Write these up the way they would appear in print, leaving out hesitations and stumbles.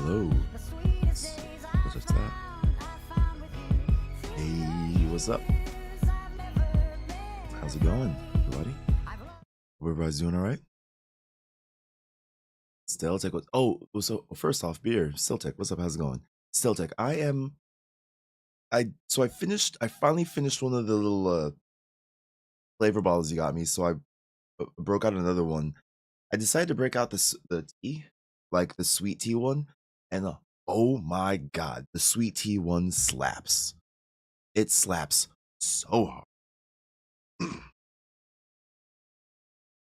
Hello. What's just that? Hey, what's up? How's it going, everybody? Everybody's doing all right? Steltech, so first off, beer. Steltech, what's up? How's it going? Steltech, I finally finished one of the little flavor bottles you got me, so I broke out another one. I decided to break out the tea, like the sweet tea one, and oh my god, the sweet tea one slaps. It slaps so hard.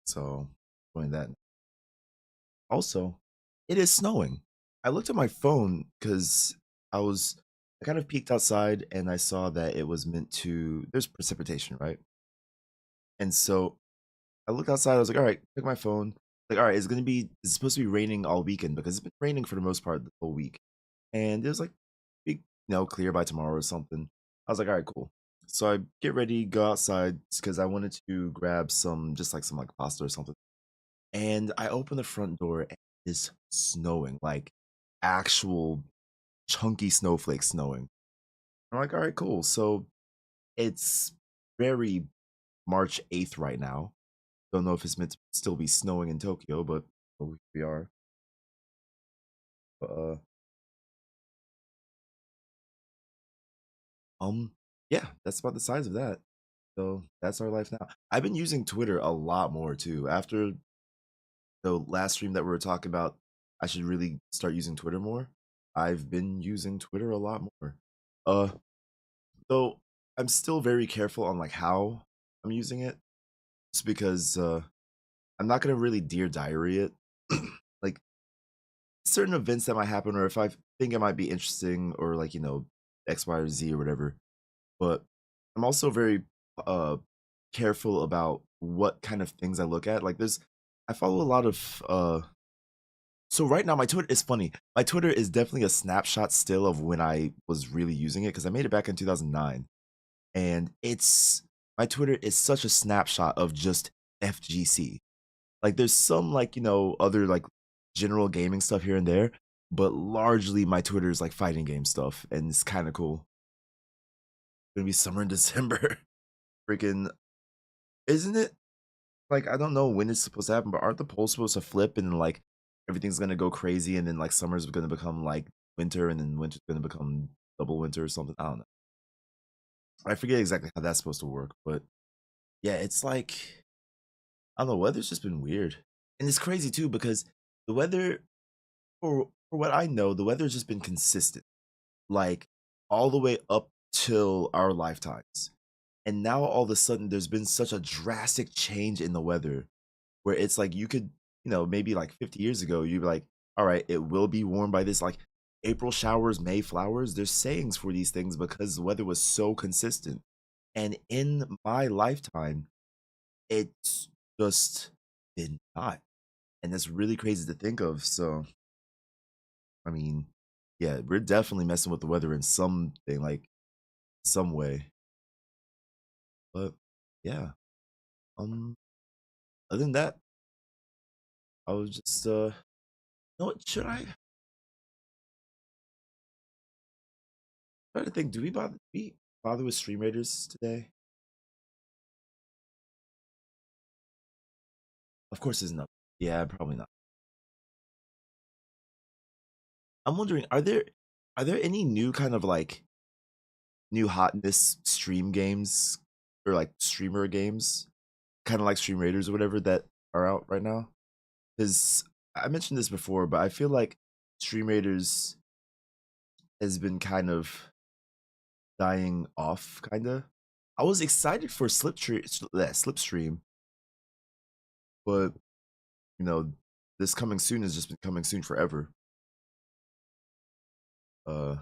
So, doing that. Also, it is snowing. I looked at my phone because I kind of peeked outside and I saw that it was meant to, there's precipitation, right? And so I looked outside, I was like, all right, check my phone. Like, all right, it's supposed to be raining all weekend because it's been raining for the most part the whole week. And it was like, be, clear by tomorrow or something. I was like, all right, cool. So I get ready, go outside because I wanted to grab some like pasta or something. And I open the front door and it's snowing, like actual chunky snowflakes snowing. I'm like, all right, cool. So it's very March 8th right now. Don't know if it's meant to still be snowing in Tokyo, but we are. But um, yeah, that's about the size of that. So that's our life now. I've been using Twitter a lot more too. After the last stream that we were talking about, I should really start using Twitter more. I've been using Twitter a lot more. Uh, though I'm still very careful on like how I'm using it, just because I'm not gonna really dear diary it. Like certain events that might happen, or if I think it might be interesting, or like X, Y, or Z or whatever. But I'm also very uh careful about what kind of things I look at. Like I follow a lot of so right now my Twitter is funny. My Twitter is definitely a snapshot still of when I was really using it because I made it back in 2009, and it's my Twitter is such a snapshot of just FGC. Like there's some like other like general gaming stuff here and there, but largely my Twitter is like fighting game stuff, and it's kind of cool. It's gonna be summer in December. Freaking, isn't it? Like I don't know when it's supposed to happen, but aren't the poles supposed to flip and like everything's gonna go crazy, and then like summer's gonna become like winter, and then winter's gonna become double winter or something? I don't know. I forget exactly how that's supposed to work, but yeah, it's like I don't know. Weather's just been weird, and it's crazy too because the weather, for what I know, the weather's just been consistent, like all the way up till our lifetimes. And now all of a sudden, there's been such a drastic change in the weather where it's like you could, maybe like 50 years ago, you'd be like, all right, it will be warm by this, like April showers, May flowers. There's sayings for these things because the weather was so consistent. And in my lifetime, it's just been not. And that's really crazy to think of. So, I mean, yeah, we're definitely messing with the weather in something, like some way. But yeah, um, other than that, I was just what should I try to think? Do we bother with Stream Raiders today? Of course, there's no. Yeah, probably not. I'm wondering, are there any new kind of like new hotness stream games or like streamer games, kind of like Stream Raiders or whatever that are out right now? Because I mentioned this before, but I feel like Stream Raiders has been kind of dying off, kind of. I was excited for Slipstream, but you know, this coming soon has just been coming soon forever. Uh,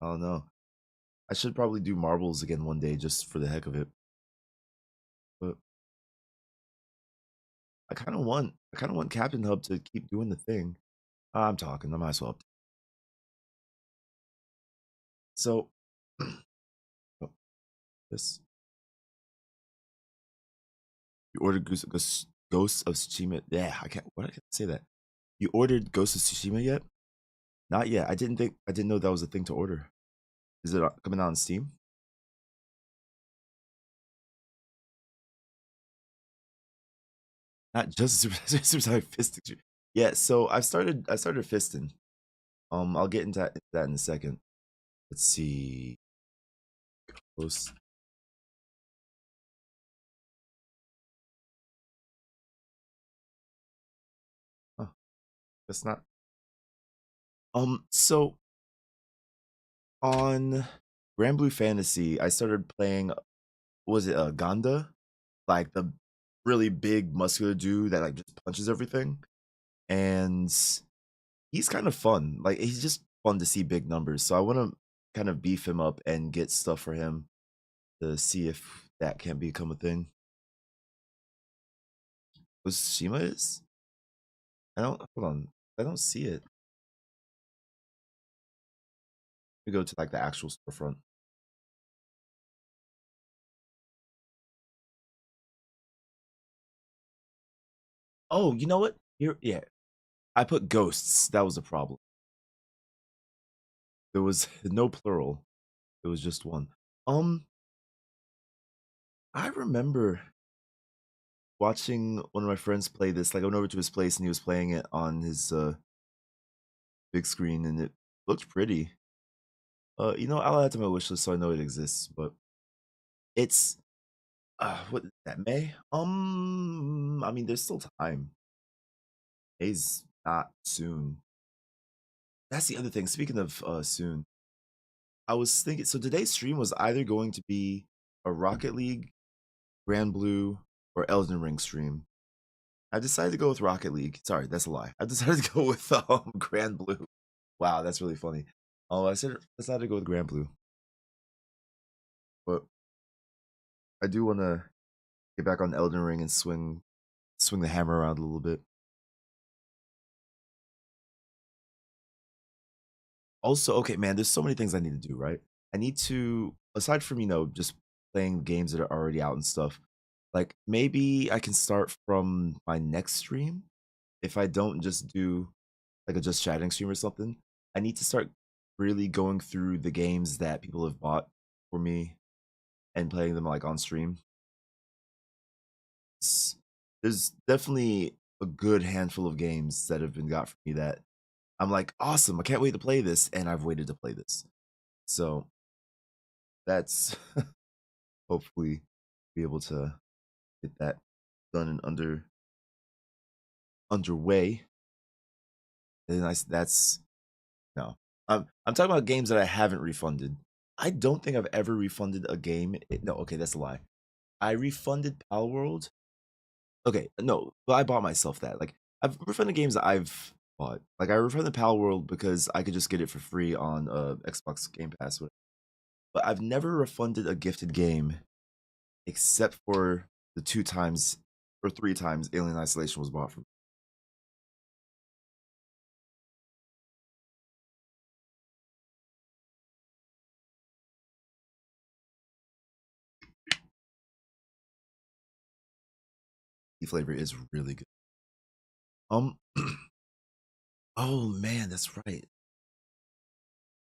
I don't know. I should probably do marbles again one day just for the heck of it. But I kind of want Captain Hub to keep doing the thing. I'm talking. I might as well. So, oh, this you ordered Ghost of Tsushima. Yeah, I can't. What I can't say that. You ordered Ghost of Tsushima yet? Not yet. I didn't know that was a thing to order. Is it coming out on Steam? Not just Super Sonic Fisting. Yeah, so I started fisting. I'll get into that in a second. Let's see. Ghost. Oh, that's not. So on Grand Blue Fantasy, I started playing. Was it Ganda? Like the really big muscular dude that like just punches everything, and he's kind of fun. Like he's just fun to see big numbers. So I want to kind of beef him up and get stuff for him to see if that can become a thing. Was Shima is? I don't hold on. I don't see it. We go to like the actual storefront. Oh, you know what? Here, yeah. I put ghosts. That was a problem. There was no plural. It was just one. Um, I remember watching one of my friends play this. Like I went over to his place and he was playing it on his big screen, and it looked pretty. I'll add to my wish list so I know it exists. But it's what is that, May? I mean, there's still time. May's not soon. That's the other thing. Speaking of soon, I was thinking. So today's stream was either going to be a Rocket League, Grand Blue, or Elden Ring stream. I decided to go with Rocket League. Sorry, that's a lie. I decided to go with Grand Blue. Wow, that's really funny. Oh, decided to go with Grand Blue, but I do want to get back on Elden Ring and swing the hammer around a little bit. Also, okay, man, there's so many things I need to do, right? I need to, aside from, just playing games that are already out and stuff, like maybe I can start from my next stream. If I don't just do like a just chatting stream or something, I need to start really going through the games that people have bought for me and playing them like on stream. There's definitely a good handful of games that have been got for me that I'm like, awesome, I can't wait to play this, and I've waited to play this. So that's hopefully be able to get that done and underway. And that's no. I'm talking about games that I haven't refunded. I don't think I've ever refunded a game. No, okay, that's a lie. I refunded Pal World. Okay, no, but I bought myself that. Like I've refunded games that I've bought. Like I refunded Pal World because I could just get it for free on Xbox Game Pass. But I've never refunded a gifted game except for the 2 times or 3 times Alien Isolation was bought from the flavor is really good. Um oh man, that's right.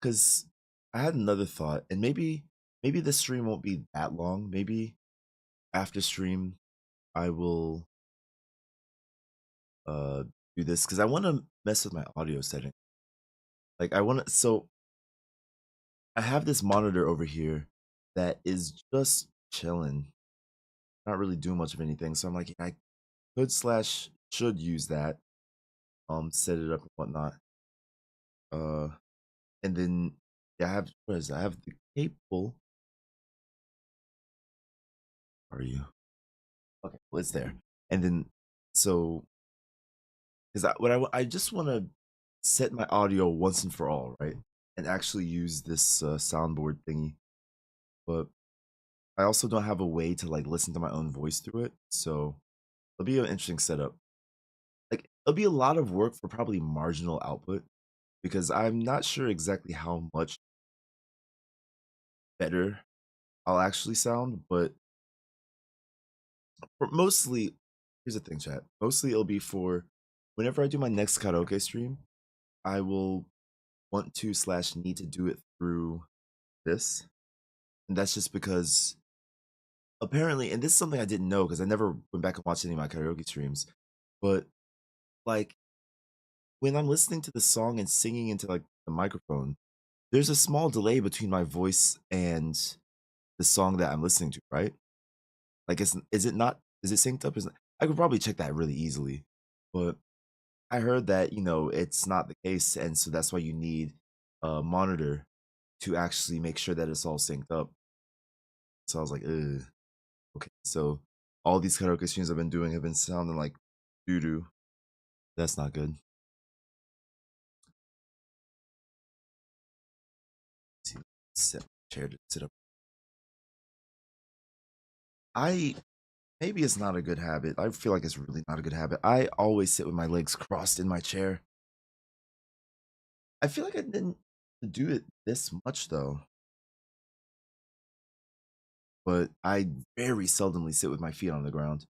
Cause I had another thought, and maybe this stream won't be that long. Maybe after stream I will uh do this because I want to mess with my audio setting. Like I want to I have this monitor over here that is just chilling, not really doing much of anything. So I'm like, I could slash should use that, set it up and whatnot. Uh, and then yeah, I have what is that? I have the cable. Are you okay? Well, it's there. And then so because I just want to set my audio once and for all, right? And actually use this soundboard thingy. But I also don't have a way to like listen to my own voice through it, so it'll be an interesting setup. Like it'll be a lot of work for probably marginal output because I'm not sure exactly how much better I'll actually sound, but mostly here's the thing, chat. Mostly it'll be for whenever I do my next karaoke stream, I will want to slash need to do it through this. And that's just because apparently, and this is something I didn't know because I never went back and watched any of my karaoke streams, but like when I'm listening to the song and singing into like the microphone, there's a small delay between my voice and the song that I'm listening to, right? Like, is it not? Is it synced up? I could probably check that really easily, but I heard that it's not the case, and so that's why you need a monitor to actually make sure that it's all synced up. So I was like, ugh, okay. So all these karaoke streams I've been doing have been sounding like doo doo. That's not good. Let's see, set chair to sit up. I maybe it's not a good habit. I feel like it's really not a good habit. I always sit with my legs crossed in my chair. I feel like I didn't do it this much though, but I very seldomly sit with my feet on the ground.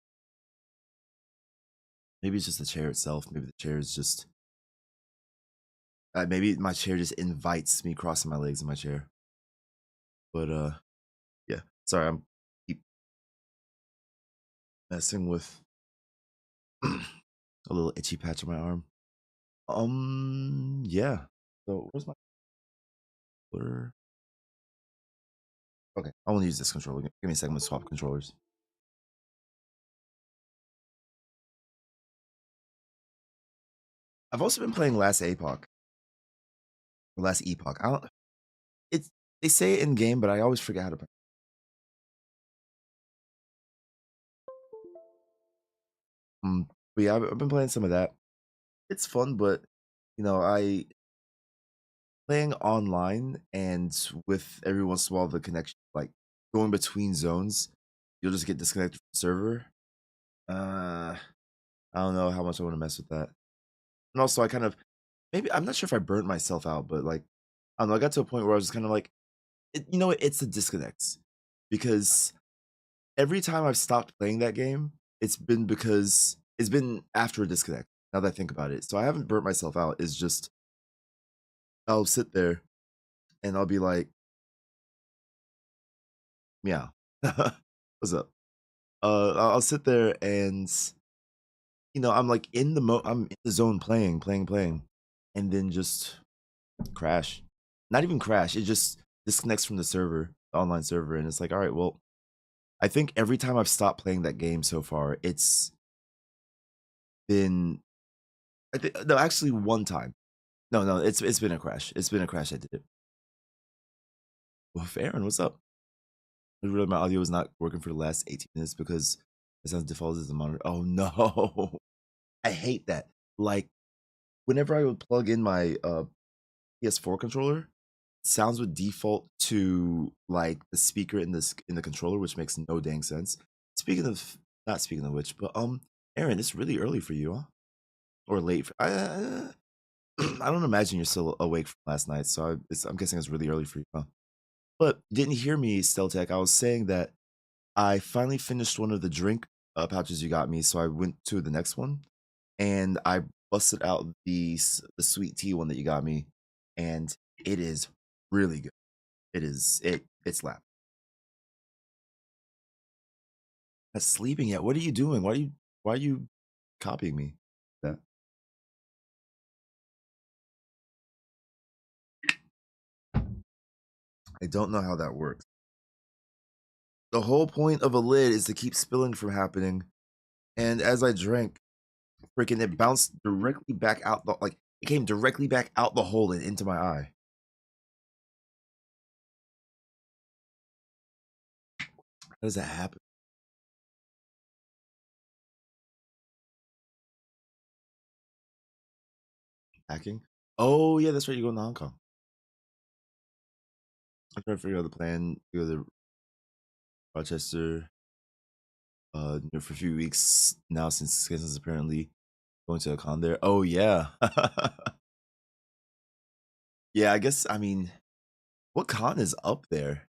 Maybe it's just the chair itself. Maybe the chair is just. Maybe my chair just invites me crossing my legs in my chair. But yeah. Sorry, I'm keep messing with a little itchy patch on my arm. Yeah. So where's my controller? Okay, I want to use this controller. Give me a second to swap controllers. I've also been playing Last Epoch. Or Last Epoch. I don't. It's they say it in game, but I always forget how to play. But yeah, I've been playing some of that. It's fun, but I playing online and with every once in a while the connection like going between zones, you'll just get disconnected from the server. I don't know how much I want to mess with that. And also I kind of maybe I'm not sure if I burnt myself out, but like I don't know, I got to a point where I was just kind of like it's the disconnects. Because every time I've stopped playing that game, it's been after a disconnect. Now that I think about it. So I haven't burnt myself out. It's just I'll sit there and I'll be like, meow. What's up? I'll sit there and I'm like I'm in the zone playing, and then just crash. Not even crash. It just disconnects from the server, the online server, and it's like, all right, well, I think every time I've stopped playing that game so far, it's been no, actually one time. No, it's been a crash. It's been a crash. I did it. Well, Aaron, what's up? I realized my audio was not working for the last 18 minutes because it sounds defaulted as the monitor. Oh no, I hate that. Like whenever I would plug in my PS4 controller, sounds would default to like the speaker in the controller, which makes no dang sense. Speaking of, not speaking of which, but Aaron, it's really early for you, huh? Or late? I don't imagine you're still awake from last night, so I'm guessing it's really early for you, huh? But didn't hear me, Steltech. I was saying that I finally finished one of the drink pouches you got me, so I went to the next one, and I busted out the sweet tea one that you got me, and it is really good. It slaps. Not sleeping yet. What are you doing? Why are you copying me? That I don't know how that works. The whole point of a lid is to keep spilling from happening. And as I drank, freaking it bounced directly back out the like it came directly back out the hole and into my eye. How does that happen? Hacking? Oh yeah, that's right. You're going to Hong Kong. I'm trying to figure out the plan. You go to Rochester for a few weeks now since Skins apparently going to a con there. Oh yeah. Yeah, I guess I mean what con is up there?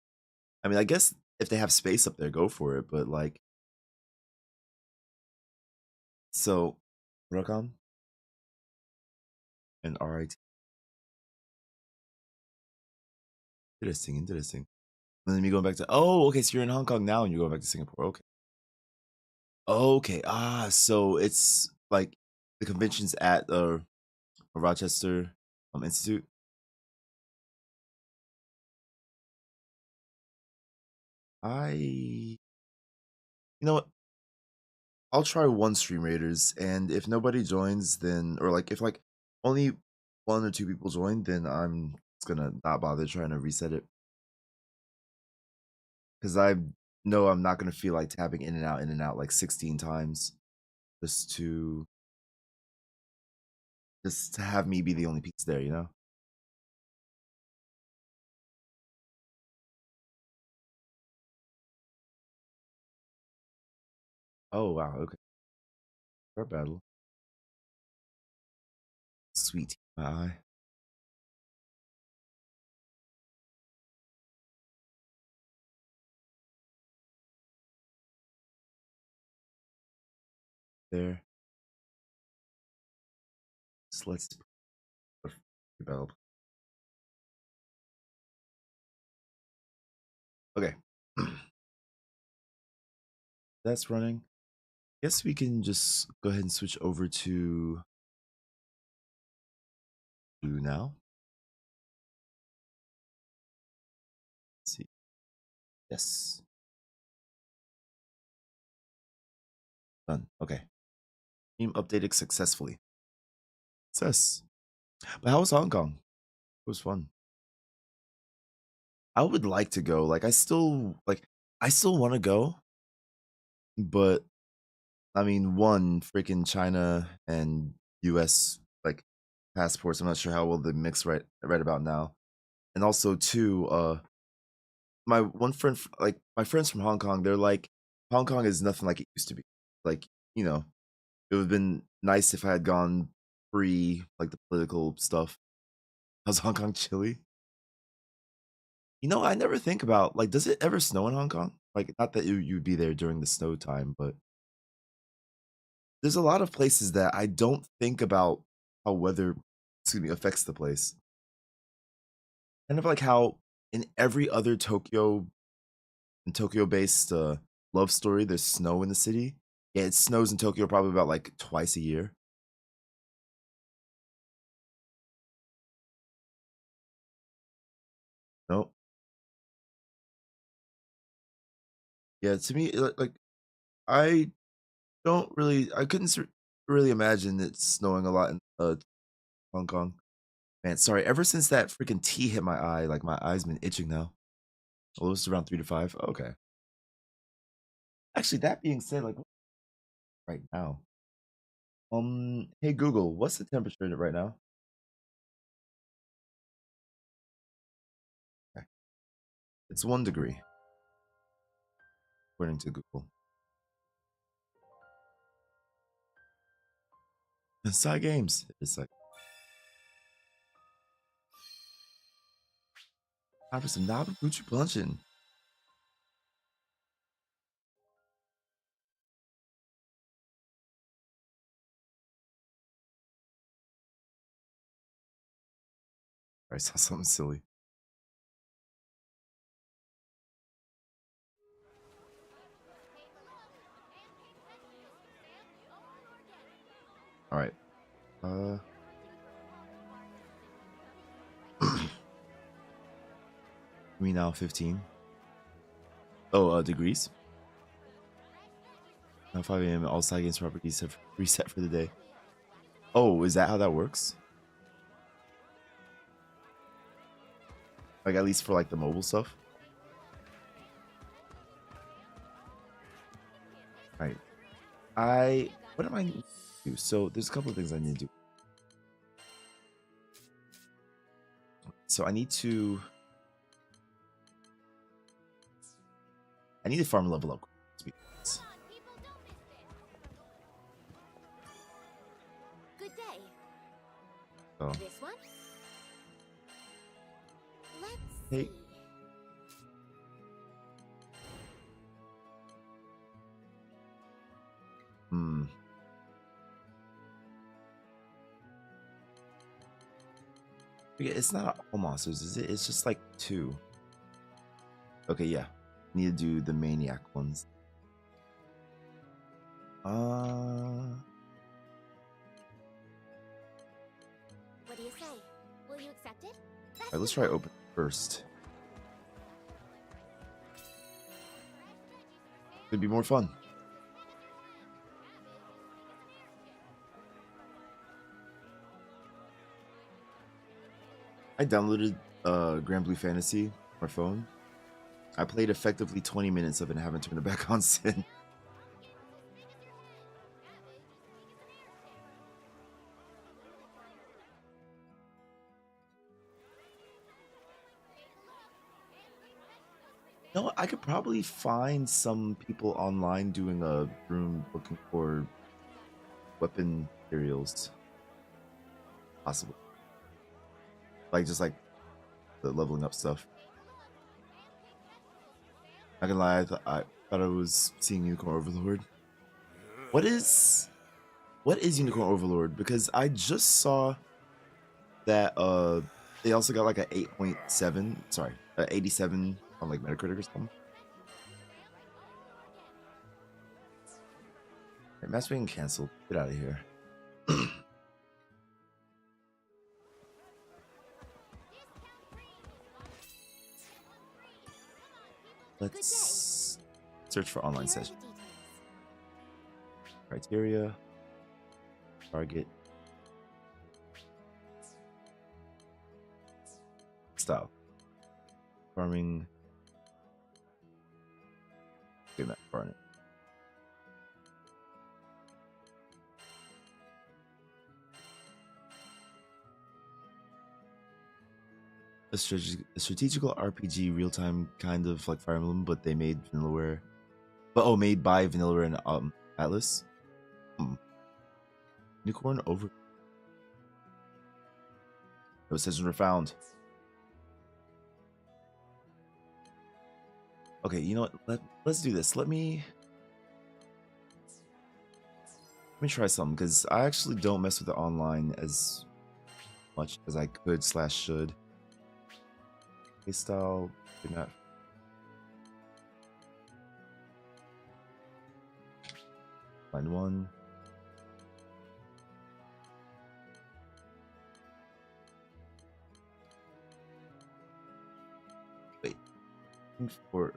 I mean, I guess if they have space up there, go for it. But like, so, Rakam? and RIT. Interesting, interesting. And then me going back to, oh, okay, so you're in Hong Kong now and you're going back to Singapore. Okay. Okay. Ah, so it's like the convention's at Rochester Institute. You know what? I'll try one Stream Raiders, and if nobody joins, then or like if like only one or two people join, then I'm just gonna not bother trying to reset it because I know I'm not gonna feel like tapping in and out like 16 times just to have me be the only piece there, you know? Oh wow, okay. Fair battle. Sweet my eye. There. So let's develop. Okay. That's running. Guess we can just go ahead and switch over to blue now. Let's see. Yes. Done. Okay. Team updated successfully. Success. But how was Hong Kong? It was fun. I would like to go. I still want to go, but I mean, one freaking China and US like passports. I'm not sure how well they mix right about now. And also two, my one friend like my friends from Hong Kong, they're like Hong Kong is nothing like it used to be. Like, you know, it would have been nice if I had gone pre like the political stuff. How's Hong Kong chilly? You know, I never think about like, does it ever snow in Hong Kong? Like, not that you'd be there during the snow time, but there's a lot of places that I don't think about how weather, excuse me, affects the place. Kind of like how in every other Tokyo and Tokyo-based love story, there's snow in the city. Yeah, it snows in Tokyo probably about like twice a year. No, yeah, to me, like I I couldn't really imagine it snowing a lot in Hong Kong. Man, sorry. Ever since that freaking tea hit my eye, like my eyes been itching now. Oh, it's around 3 to 5. Okay. Actually, that being said, like right now, hey Google, what's the temperature right now? Okay. It's 1 degree, according to Google. Inside games. It's like time for some Nabaguchi punching. I saw something silly. All right. Uh, we now 15. Oh, degrees. Now 5 a.m. All side games properties have reset for the day. Oh, is that how that works? Like at least for like the mobile stuff. All right. What am I do? So there's a couple of things I need to do. So I need to farm level up. Good day. So This one? Let's hey, see. hmm. It's not all monsters, is it? It's just like 2. Okay, yeah. Need to do the maniac ones. What do you say? Will you accept it? Alright, let's try open first. Could be more fun. I downloaded Grand Blue Fantasy on my phone. I played effectively 20 minutes of it and haven't turned it back on since. No, I could probably find some people online doing a room looking for weapon materials. Possible. Like, just like the leveling up stuff. Not gonna lie, I thought I was seeing Unicorn Overlord. What is Unicorn Overlord? Because I just saw that they also got like a 8.7, sorry, 87 on like Metacritic or something. Right, match being canceled. Get out of here. Let's search for online Here are the session. details. Criteria. Target. Style. Farming. Okay, Matt Barnett. A strategical RPG, real-time kind of like Fire Emblem, but they made Vanillaware. But oh, made by Vanillaware and Atlas. Unicorn over. No sessions were found. Okay, you know what? Let's do this. Let me try something because I actually don't mess with it online as much as I could / should. Style, did not. Find one. Wait. For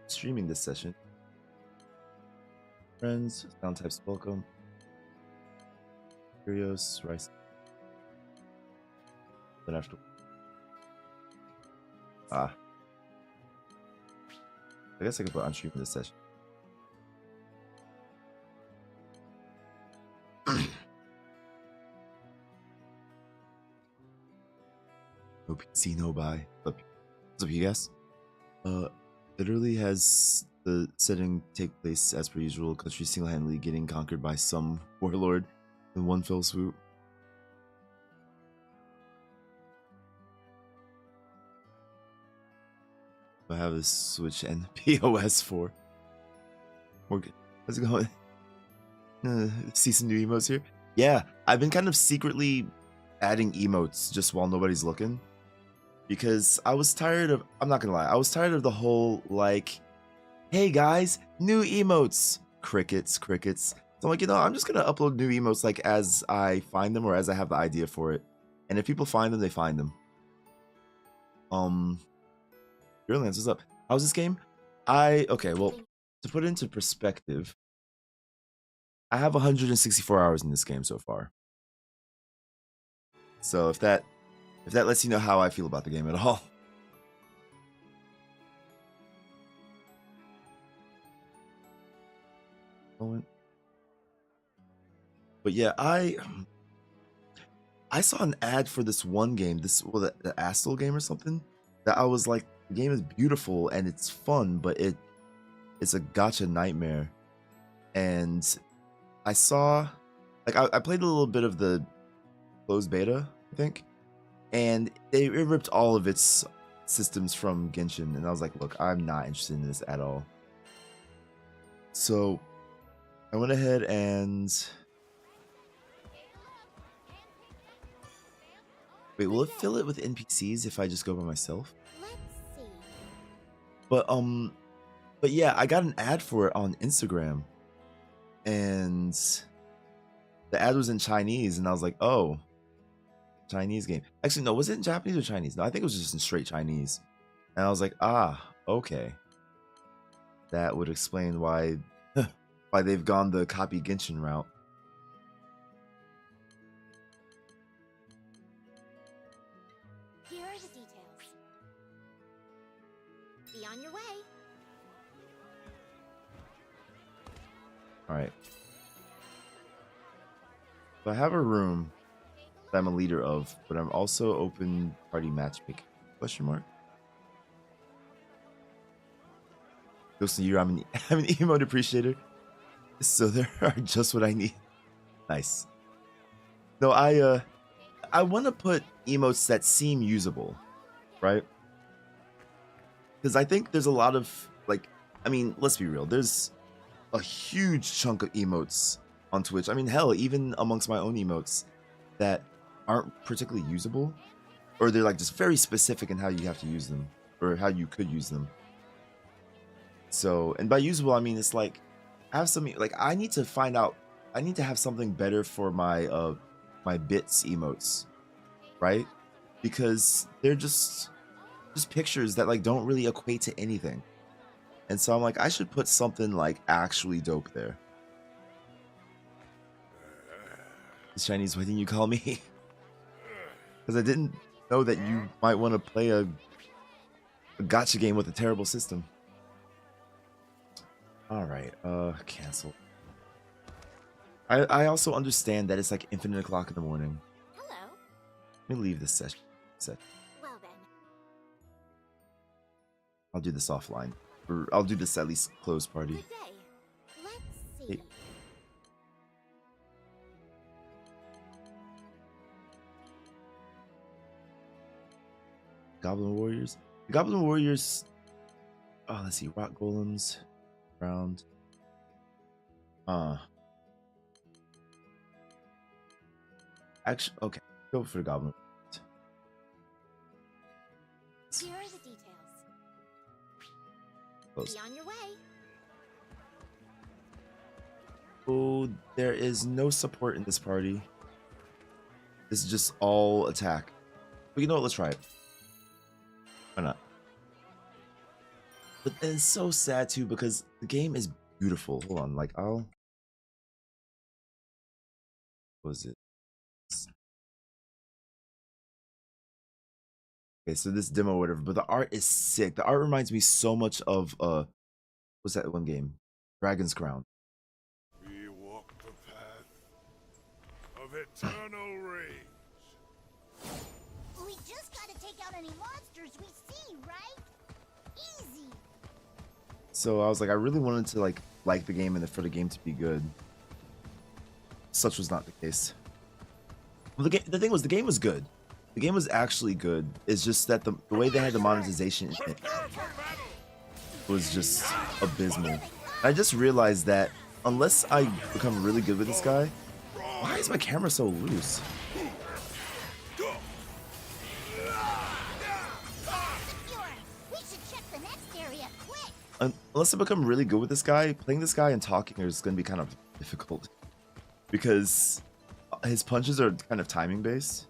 streaming this session. Friends, sound types welcome. Curios, rice. Then after. I guess I could put on streaming this session. No PC, no buy. What's up, you guys? Literally has the setting take place as per usual. Country single-handedly getting conquered by some warlord in one fell swoop. I have a Switch and POS 4. Morgan, how's it going? See some new emotes here? Yeah, I've been kind of secretly adding emotes just while nobody's looking. Because I was tired of, I'm not gonna lie, I was tired of the whole, like, hey guys, new emotes. Crickets. So I'm like, I'm just gonna upload new emotes like as I find them or as I have the idea for it. And if people find them, they find them. Brilliance, what's up? How's this game? Okay, well, to put it into perspective, I have 164 hours in this game so far. So if that lets you know how I feel about the game at all. But yeah, I saw an ad for this one game, the Astal game or something, that I was like, the game is beautiful and it's fun, but it's a gacha nightmare. And I saw, like, I played a little bit of the closed beta, I think, and it ripped all of its systems from Genshin, and I was like, look, I'm not interested in this at all. So I went ahead and Wait, will it fill it with NPCs if I just go by myself? Let's see. But yeah, I got an ad for it on Instagram, and the ad was in Chinese, and I was like, oh, Chinese game. Actually, no, was it in Japanese or Chinese? No, I think it was just in straight Chinese. And I was like, ah, okay. That would explain why why they've gone the copy Genshin route. Here are the details. Be on your way. Alright. So I have a room that I'm a leader of, but I'm also open party matchmaking. Question mark? Ghost of the Year, I'm an emote appreciator. So there are just what I need. Nice. No, I want to put emotes that seem usable, right? Because I think there's a lot of, like, I mean, let's be real. There's a huge chunk of emotes on Twitch. I mean, hell, even amongst my own emotes that aren't particularly usable, or they're like just very specific in how you have to use them, or how you could use them. So, and by usable, I mean it's like I have something like I need to find out. I need to have something better for my my bits emotes, right? Because they're just pictures that like don't really equate to anything. And so I'm like, I should put something like actually dope there. It's Chinese, why didn't you call me? Because I didn't know that you might want to play a gacha game with a terrible system. Alright, cancel. I also understand that it's like infinite o'clock in the morning. Hello. Let me leave this session. Well then. I'll do this offline. Or I'll do this at least closed party. Good day. Let's see. Hey. Goblin Warriors. The Goblin Warriors. Oh, let's see. Rock Golems. Round. Actually, okay. Go for the Goblin. Here are the details. Close. Be on your way. Oh, there is no support in this party. This is just all attack. But you know what? Let's try it. Why not? But then it's so sad too because the game is beautiful. Hold on, like I'll. What was it? Okay, so this demo, or whatever. But the art is sick. The art reminds me so much of what's that one game? Dragon's Crown. We walk the path of eternal rage. We just gotta take out any monsters we see, right? Easy. So I was like, I really wanted to like the game and for the game to be good. Such was not the case. Well, the thing was, the game was good. The game was actually good. It's just that the way they had the monetization in it was just abysmal. I just realized that unless I become really good with this guy, why is my camera so loose? Secure. We should check the next area quick. Unless I become really good with this guy, playing this guy and talking is going to be kind of difficult. Because his punches are kind of timing based.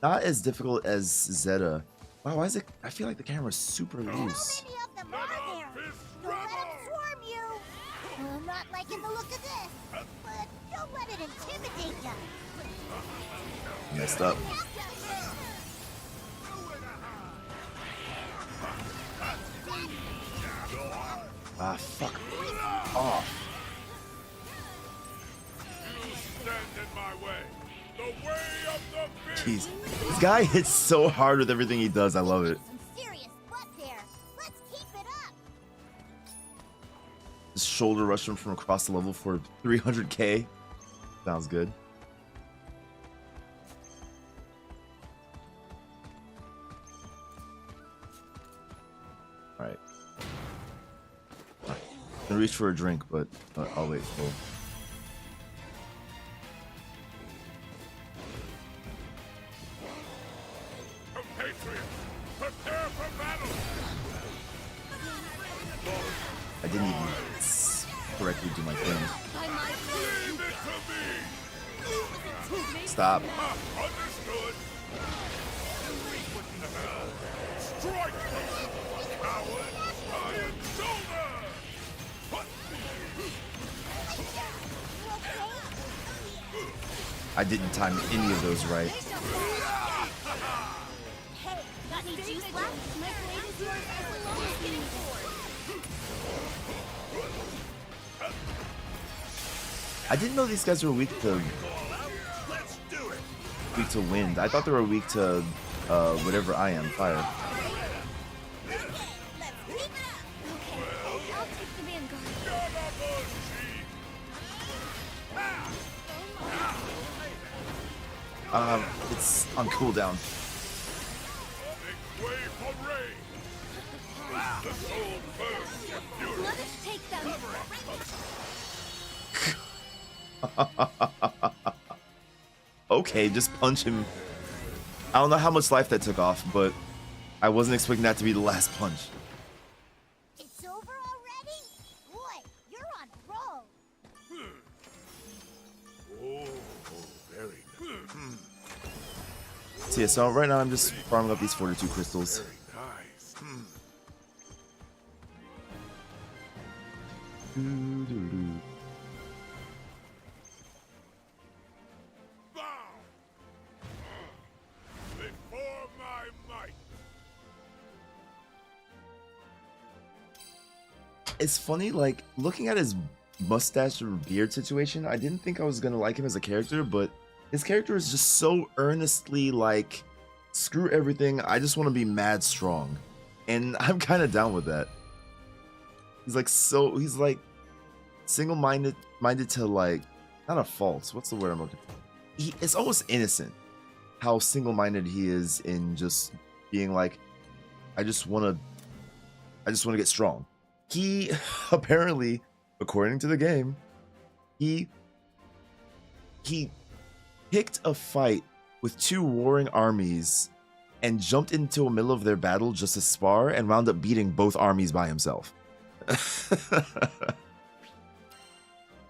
Not as difficult as Zeta. Wow, why is it? I feel like the camera's super loose. How many of them are there? Don't let them swarm you. I'm not liking the look of this, but don't let it intimidate you. Messed up. Ah, fuck off. Stand in my way. The way of the beast. Jeez. This guy hits so hard with everything he does. I love it. Some serious butt there. Let's keep it up. Just shoulder rush him from across the level for 300k. Sounds good. Alright. I'm gonna reach for a drink, but I'll wait till. end. By my Leave it to me! Stop. Understood! Strike! Coward! Iron shoulder! I didn't time any of those right. Hey, got any juice left? My blade is yours as long as getting forward. I didn't know these guys were weak to wind. I thought they were weak to whatever I am, fire. Let's keep it up. Okay, I'll take the vanguard. It's on cooldown. Make way for rain! The soul burns with fury! Let us take them. Okay, just punch him. I don't know how much life that took off, but I wasn't expecting that to be the last punch. It's over already? Boy, you're on a roll. Oh, very nice. So yeah, so right now I'm just farming up these fortitude crystals. Very nice. Bow! Before my might! It's funny, like, looking at his mustache or beard situation, I didn't think I was gonna like him as a character, but his character is just so earnestly like, screw everything, I just want to be mad strong. And I'm kind of down with that. He's like single-minded to like, not a fault, what's the word I'm looking for? It's almost innocent how single-minded he is in just being like, I just want to get strong. He apparently, according to the game, he picked a fight with two warring armies and jumped into the middle of their battle just to spar and wound up beating both armies by himself.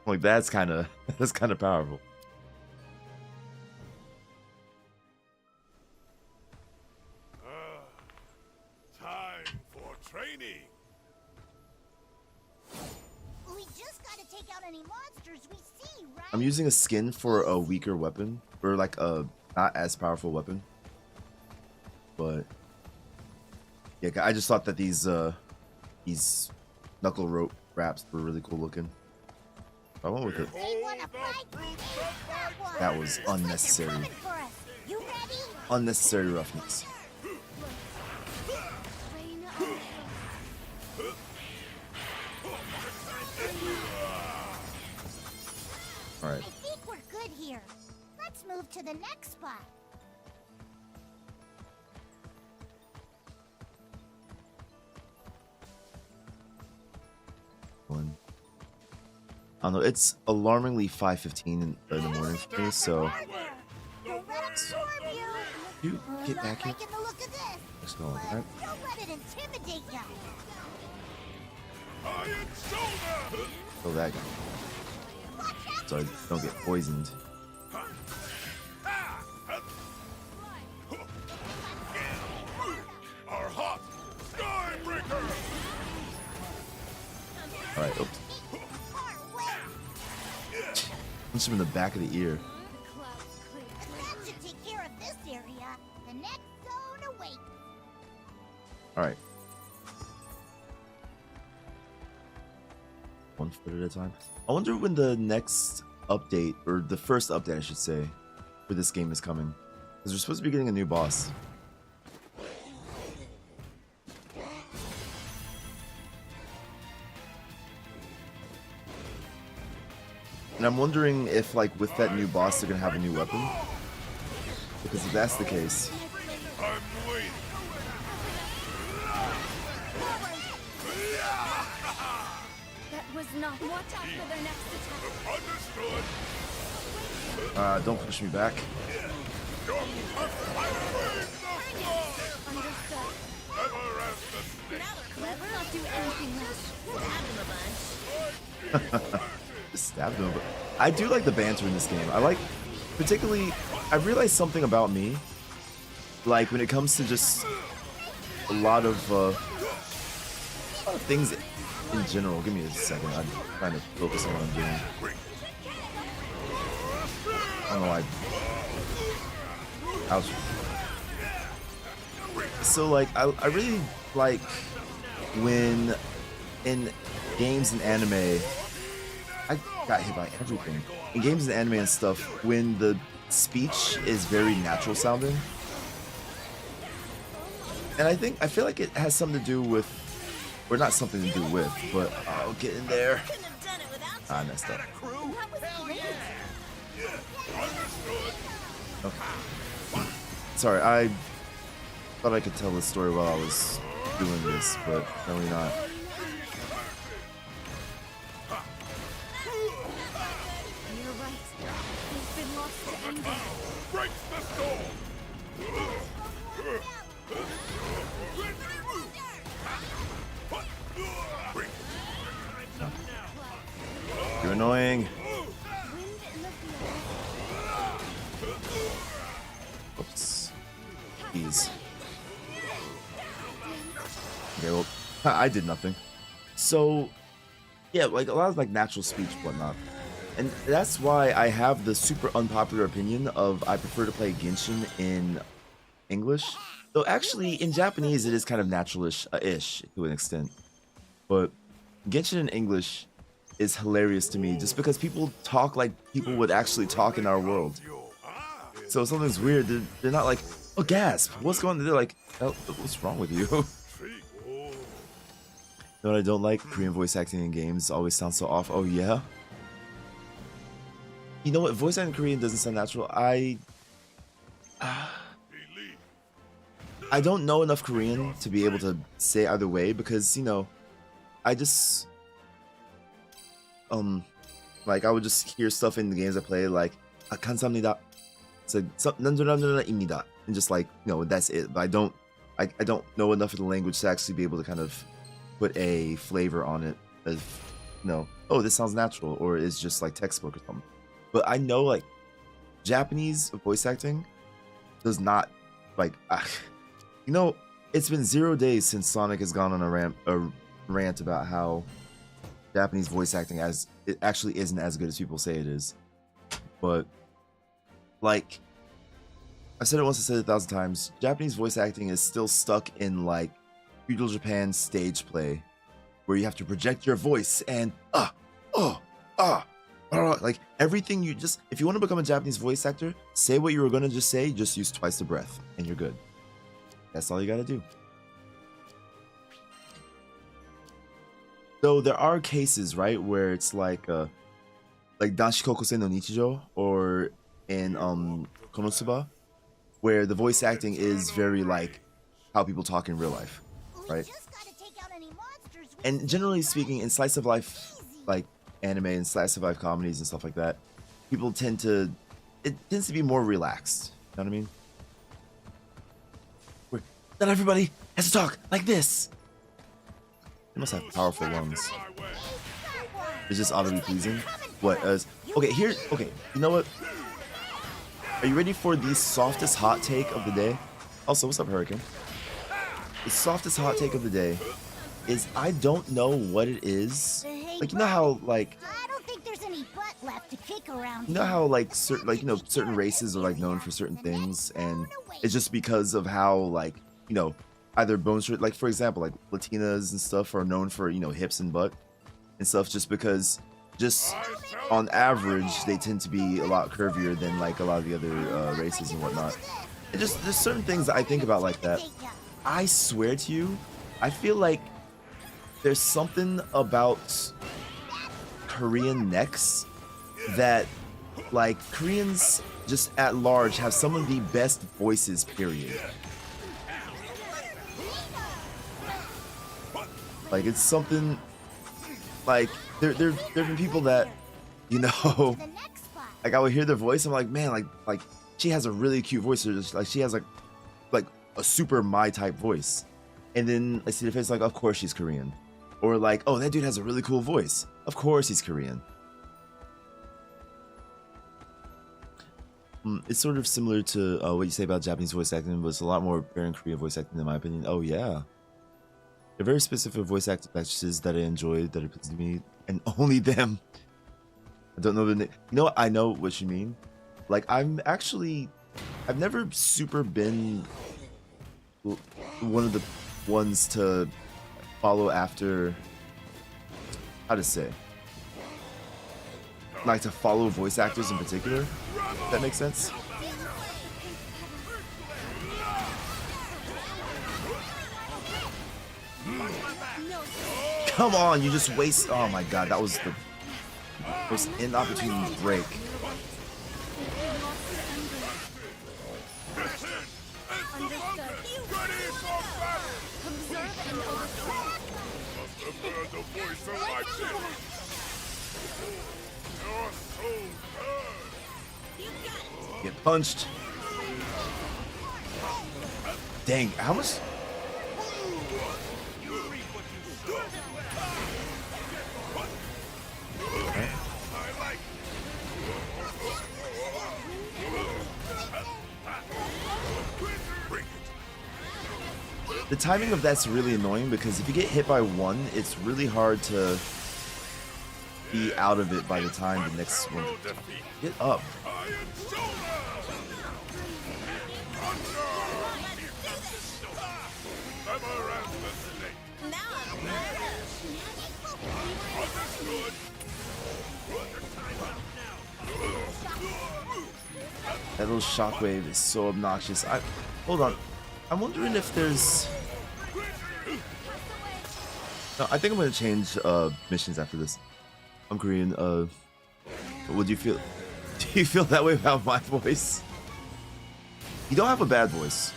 Like that's kind of powerful. Time for training! We just gotta take out any monsters we see, right? I'm using a skin for a weaker weapon, or like a not as powerful weapon. But yeah, I just thought that these knuckle rope wraps were really cool looking. I went with it. They wanna fight? Take that one. That was Looks like they're unnecessary. coming for us. You ready? Unnecessary roughness. Rain on the hill. All right. I think we're good here. Let's move to the next spot. One. I don't know. It's alarmingly 5:15 in the morning for me, so There. Don't let 'em swarm you. you get Not back here. liking the look of this. Let's go. All But right. don't let it intimidate ya. Iron shoulder! Kill that guy, Watch out. so I don't get poisoned. Our hot Skybreaker! All right. Oops. Far away. Punch him in the back of the ear. That should take care of this area. The next zone awaits. All right. One foot at a time. I wonder when the next update, or the first update, I should say, for this game is coming. Because we're supposed to be getting a new boss. And I'm wondering if, like, with that new boss, they're gonna have a new weapon. Because if that's the case, I'm waiting. That was not more time for their next attack. Understood. don't push me back. Understood. Ever as the snake. Let's not do anything less. stabbed him. But I do like the banter in this game. I like, particularly, I've realized something about me. Like when it comes to just a lot of things in general. Give me a second. I'm trying to focus on what I'm doing. I don't know why. Ouch. So like I really like when in games and anime, I got hit by everything. In games and anime and stuff, when the speech is very natural sounding. And I feel like it has something to do with, or not something to do with, but I'll get in there. I messed up. Okay. Sorry, I thought I could tell the story while I was doing this, but apparently not. You're right. We've been lost to anger. Break the storm! You're annoying. Oops. Jeez. Okay, well, I did nothing. So, yeah, like a lot of like natural speech, whatnot. And that's why I have the super unpopular opinion of I prefer to play Genshin in English. Though actually in Japanese it is kind of natural-ish to an extent. But Genshin in English is hilarious to me just because people talk like people would actually talk in our world. So if something's weird, they're not like, oh gasp, what's going on? They're like, oh, what's wrong with you? You know what I don't like? Korean voice acting in games always sounds so off. Oh yeah? You know what? Voice acting in Korean doesn't sound natural. I don't know enough Korean to be able to say either way because, you know, I just like I would just hear stuff in the games I play like 감사합니다. So 입니다. And just like, you know, that's it. But I don't know enough of the language to actually be able to kind of put a flavor on it of, you know, oh, this sounds natural, or it's just like textbook or something. But I know like Japanese voice acting does not like you know, it's been 0 days since Sonic has gone on a rant about how Japanese voice acting it actually isn't as good as people say it is. But like I've said it once, I said it 1,000 times, Japanese voice acting is still stuck in like feudal Japan stage play where you have to project your voice and like everything you just, if you want to become a Japanese voice actor, say what you were gonna just say, just use twice the breath and you're good. That's all you gotta do. Though there are cases, right, where it's like Danshi Kokosei no Nichijou or in Konosuba, where the voice acting is very like how people talk in real life, right? And generally speaking, in slice of life, like anime and slice of life comedies and stuff like that, people tend to, it tends to be more relaxed. You know what I mean? Where not everybody has to talk like this. They must have powerful lungs. It's just oddly pleasing. What? Okay, here. Okay, you know what? Are you ready for the softest hot take of the day? Also, what's up, Hurricane? The softest hot take of the day is I don't know what it is. Like, you know how like I don't think there's any butt left to kick around. you know how like certain races are like known for certain things, and it's just because of how like, you know, either bone structure, like for example, like Latinas and stuff are known for, you know, hips and butt and stuff, just because just on average they tend to be a lot curvier than like a lot of the other races and whatnot. And just there's certain things that I think about like that. I swear to you, I feel like there's something about Korean necks that like Koreans just at large have some of the best voices, period. Like it's something like there've been people that, you know, like I would hear their voice, I'm like, man, like she has a really cute voice, or just like she has like a super my type voice. And then I see the face like, of course she's Korean. Or like, oh, that dude has a really cool voice. Of course he's Korean. It's sort of similar to what you say about Japanese voice acting, but it's a lot more better in Korean voice acting, in my opinion. Oh yeah, there are very specific voice acting actresses that I enjoyed that appeals to me, and only them. I don't know the name. You know what? I know what you mean. Like I've never super been one of the ones to follow after. How to say? Like to follow voice actors in particular. If that makes sense. Come on, you just waste. Oh my god, that was the most inopportune break. Heard the voice of my city. You're so good. Get punched. Dang, how much? The timing of that's really annoying because if you get hit by one, it's really hard to be out of it by the time the next one. Get up. That little shockwave is so obnoxious. Hold on. I'm wondering if there's. No, I think I'm gonna change missions after this. I'm Korean. What do you feel? Do you feel that way about my voice? You don't have a bad voice,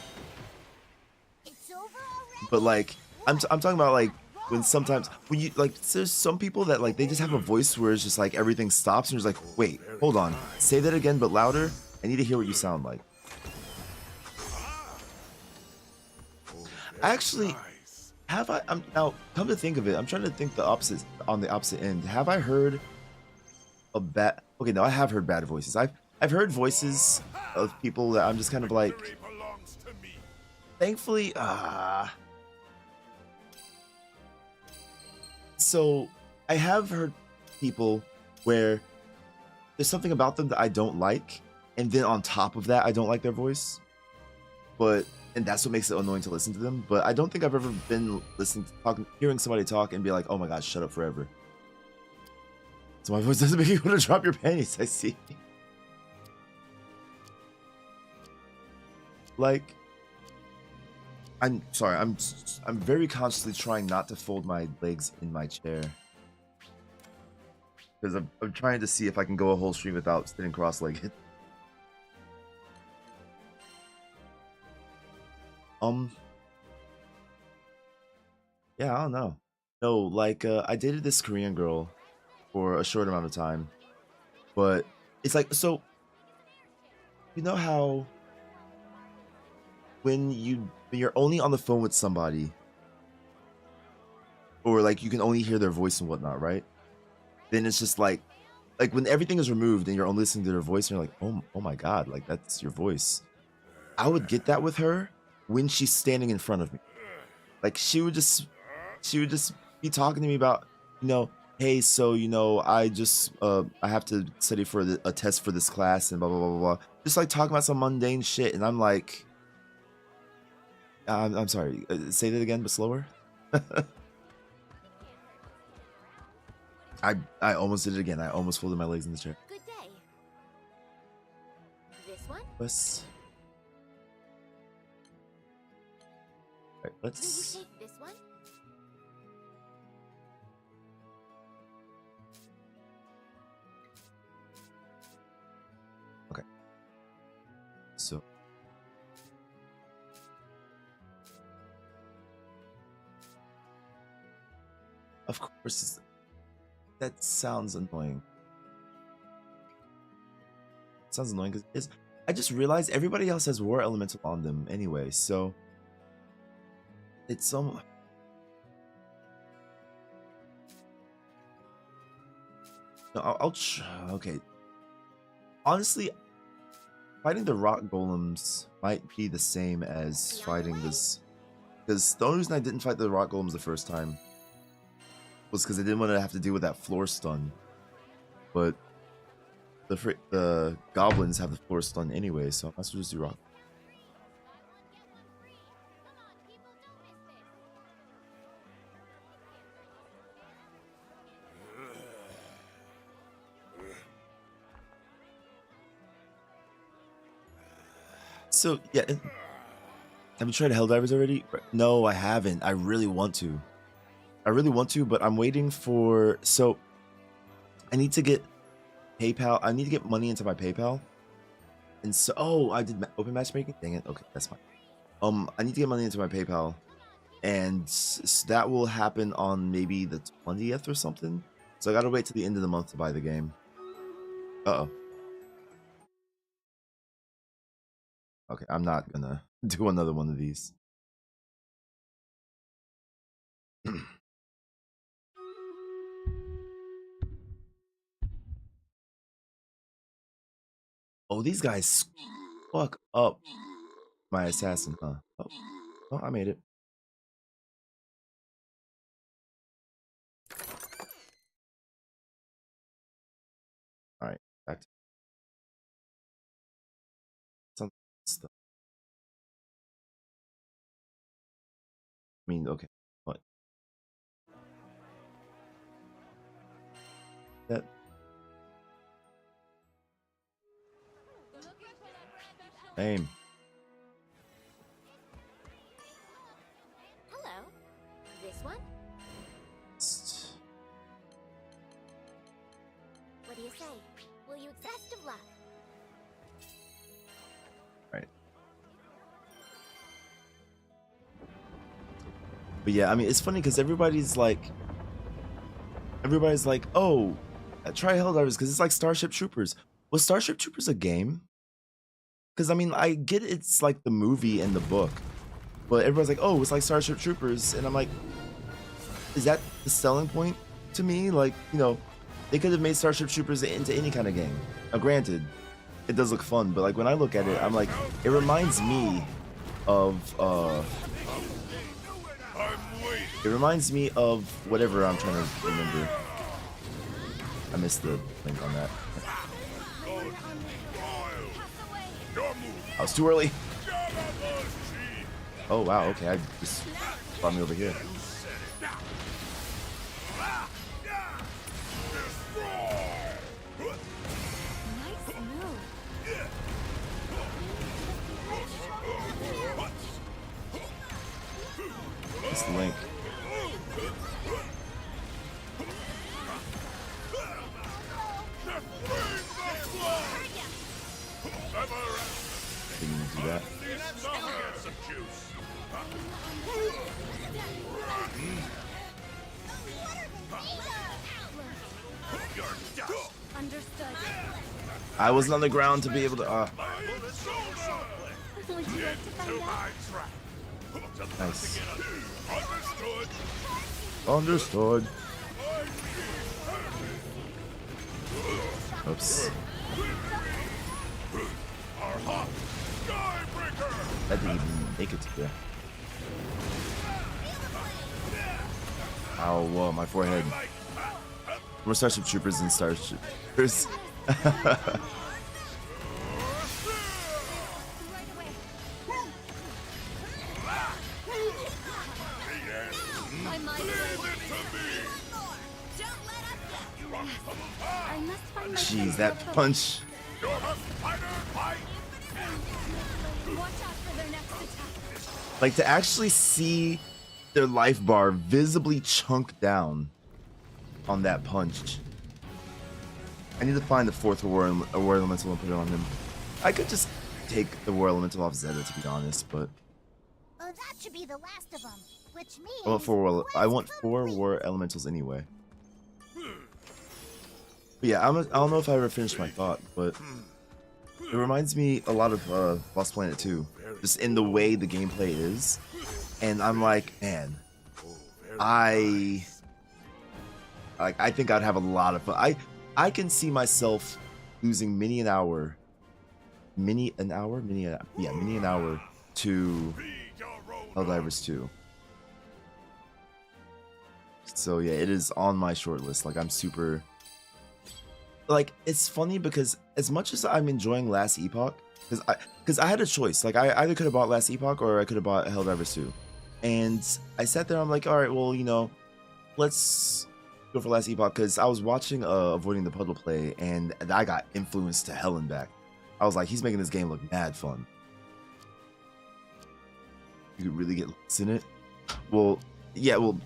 but like I'm talking about like when sometimes when you like there's some people that like they just have a voice where it's just like everything stops and you're just like, wait, hold on, say that again but louder. I need to hear what you sound like. Actually, have I? Now come to think of it, I'm trying to think the opposite on the opposite end. Have I heard a bad? Okay, no, I have heard bad voices. I've heard voices of people that I'm just kind of like. Thankfully, so I have heard people where there's something about them that I don't like, and then on top of that, I don't like their voice. And that's what makes it annoying to listen to them. But I don't think I've ever been hearing somebody talk and be like, oh my god, shut up forever. So my voice doesn't make you want to drop your panties, I see. Like, I'm sorry, I'm very consciously trying not to fold my legs in my chair. Because I'm trying to see if I can go a whole stream without sitting cross-legged. Yeah, I don't know. No, like, I dated this Korean girl for a short amount of time, but it's like, so, you know how when you're only on the phone with somebody, or like you can only hear their voice and whatnot, right? Then it's just like when everything is removed and you're only listening to their voice and you're like, oh my god, like that's your voice. I would get that with her when she's standing in front of me. Like she would just be talking to me about, hey, so I just I have to study for a test for this class and blah blah blah blah blah. Just like talking about some mundane shit, and I'm like, I'm sorry, say that again but slower. I almost did it again. I almost folded my legs in the chair. Good day. This one? Let's. This one? Okay. So. Of course, that sounds annoying. It sounds annoying because I just realized everybody else has War Elemental on them anyway, so it's some. No, I'll try. Okay. Honestly, fighting the rock golems might be the same as fighting this. Because the only reason I didn't fight the rock golems the first time was because I didn't want to have to deal with that floor stun. But the goblins have the floor stun anyway, so I might as well just do rock. So yeah, have you tried Helldivers already? No, I haven't. I really want to. But I'm waiting for. So I need to get PayPal. I need to get money into my PayPal, and so I did open matchmaking. Dang it. Okay, that's fine. I need to get money into my PayPal, and that will happen on maybe the 20th or something. So I gotta wait till the end of the month to buy the game. Uh oh. Okay, I'm not gonna do another one of these. Oh, these guys fuck up my assassin, huh? Oh, I made it. All right, back to some stuff. I mean, okay, what? That. Same. Hello. This one? What do you say? Will you accept? Best of luck. Right. But yeah, I mean, it's funny because everybody's like, oh, try Helldivers because it's like Starship Troopers. Was Starship Troopers a game? Because I mean, I get it's like the movie and the book, but everybody's like, oh, it's like Starship Troopers, and I'm like, is that the selling point to me? Like, you know, they could have made Starship Troopers into any kind of game. Now, granted, it does look fun, but like when I look at it, I'm like, it reminds me of whatever I'm trying to remember. I missed the link on that. I was too early. Oh wow, okay, I just brought me over here. It's Link. Didn't do that. Understood. I wasn't on the ground to be able to. Would you like to find out? Nice. Understood. Oops. That didn't even make it to there. Ow, whoa, my forehead. More Starship Troopers than Starship Troopers. Jeez, that punch. Like to actually see their life bar visibly chunk down on that punch. I need to find the fourth War Elemental and put it on him. I could just take the War Elemental off Zeta, to be honest, but Oh, that should be the last of them, which means I want four War Elementals anyway. But yeah, I don't know if I ever finished my thought, but it reminds me a lot of Lost Planet 2, just in the way the gameplay is. And I'm like, man, I think I'd have a lot of fun. I can see myself losing many an hour mini an hour to Feed your Helldivers 2. So yeah, it is on my short list. Like I'm super like it's funny because as much as I'm enjoying Last Epoch, because I had a choice. Like I either could have bought Last Epoch or I could have bought Helldivers 2. And I sat there, I'm like, all right, well, you know, let's go for Last Epoch because I was watching Avoiding the Puddle play and I got influenced to hell and back. I was like, he's making this game look mad fun. You could really get lost in it. Well, yeah, well,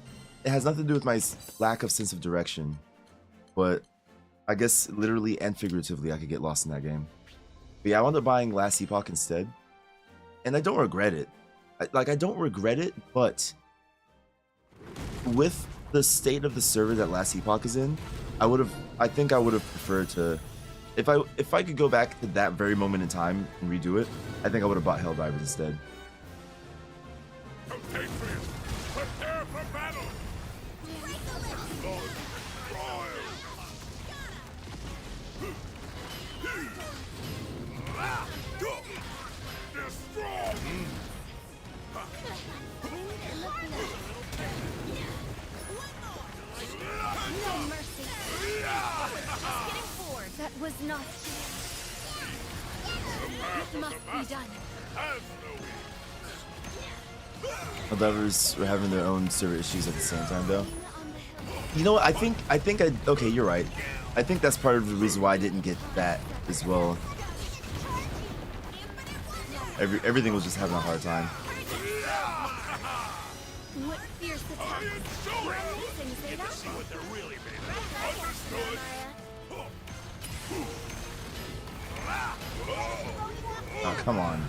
it has nothing to do with my lack of sense of direction, but I guess literally and figuratively I could get lost in that game. But yeah, I wound up buying Last Epoch instead, and I don't regret it. I don't regret it, but with the state of the server that Last Epoch is in, I think I would have preferred to, if I could go back to that very moment in time and redo it, I think I would have bought Helldivers instead. compatriots, prepare for battle. Destroy! No mercy. Getting bored. That was not. It must be done. Has no Helldivers were having their own server issues at the same time, though. You know what? I think okay, you're right. I think that's part of the reason why I didn't get that as well. Everything was just having a hard time. What fierce attack. You're amazing, Zeta. what they're really made of. Understood. Oh, come on.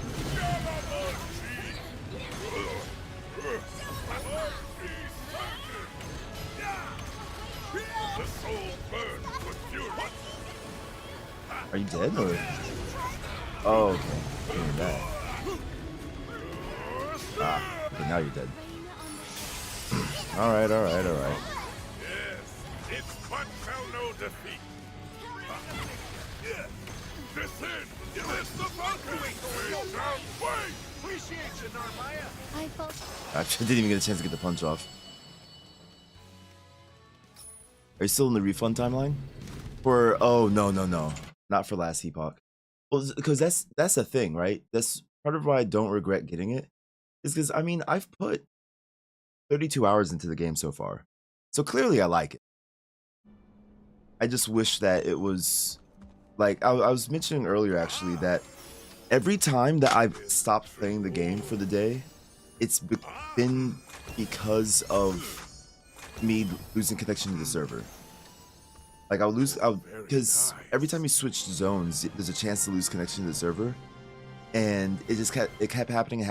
The soul burns with fury. Are you dead or? Oh, okay. Doing that. Ah, okay, now you're dead. All right. Yes, its butt shall know defeat. This the Valkyrie. Wait! Appreciate you, Narmaya. I felt. I didn't even get a chance to get the punch off. Are you still in the refund timeline? For oh no, not for Last Epoch. Well, because that's the thing, right? That's part of why I don't regret getting it. Is because I mean I've put 32 hours into the game so far, so clearly I like it. I just wish that it was like I was mentioning earlier actually that every time that I've stopped playing the game for the day, it's been because of me losing connection to the server. Like I'll lose, because every time you switch zones, there's a chance to lose connection to the server, and it kept happening,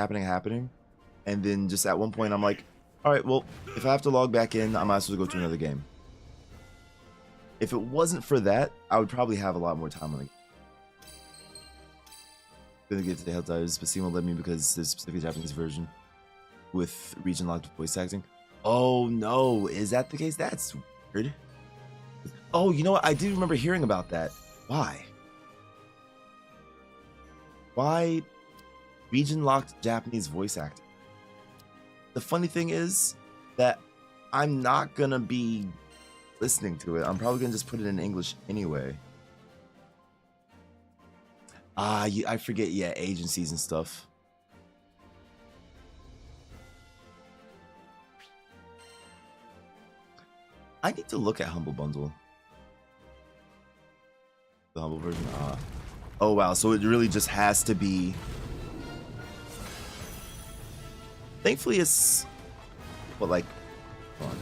and then just at one point I'm like, all right, well, if I have to log back in, I might as well go to another game. If it wasn't for that, I would probably have a lot more time on the game. Gonna get to the Helldivers, but Steam won't let me because there's a specific Japanese version with region locked voice acting. Oh no, is that the case? That's weird. Oh, you know what? I do remember hearing about that. Why? Why region locked Japanese voice acting? The funny thing is that I'm not gonna be listening to it. I'm probably gonna just put it in English anyway. I forget, yeah, agencies and stuff. I need to look at Humble Bundle. The Humble version. Oh wow, so it really just has to be. Thankfully it's what, like, hold on.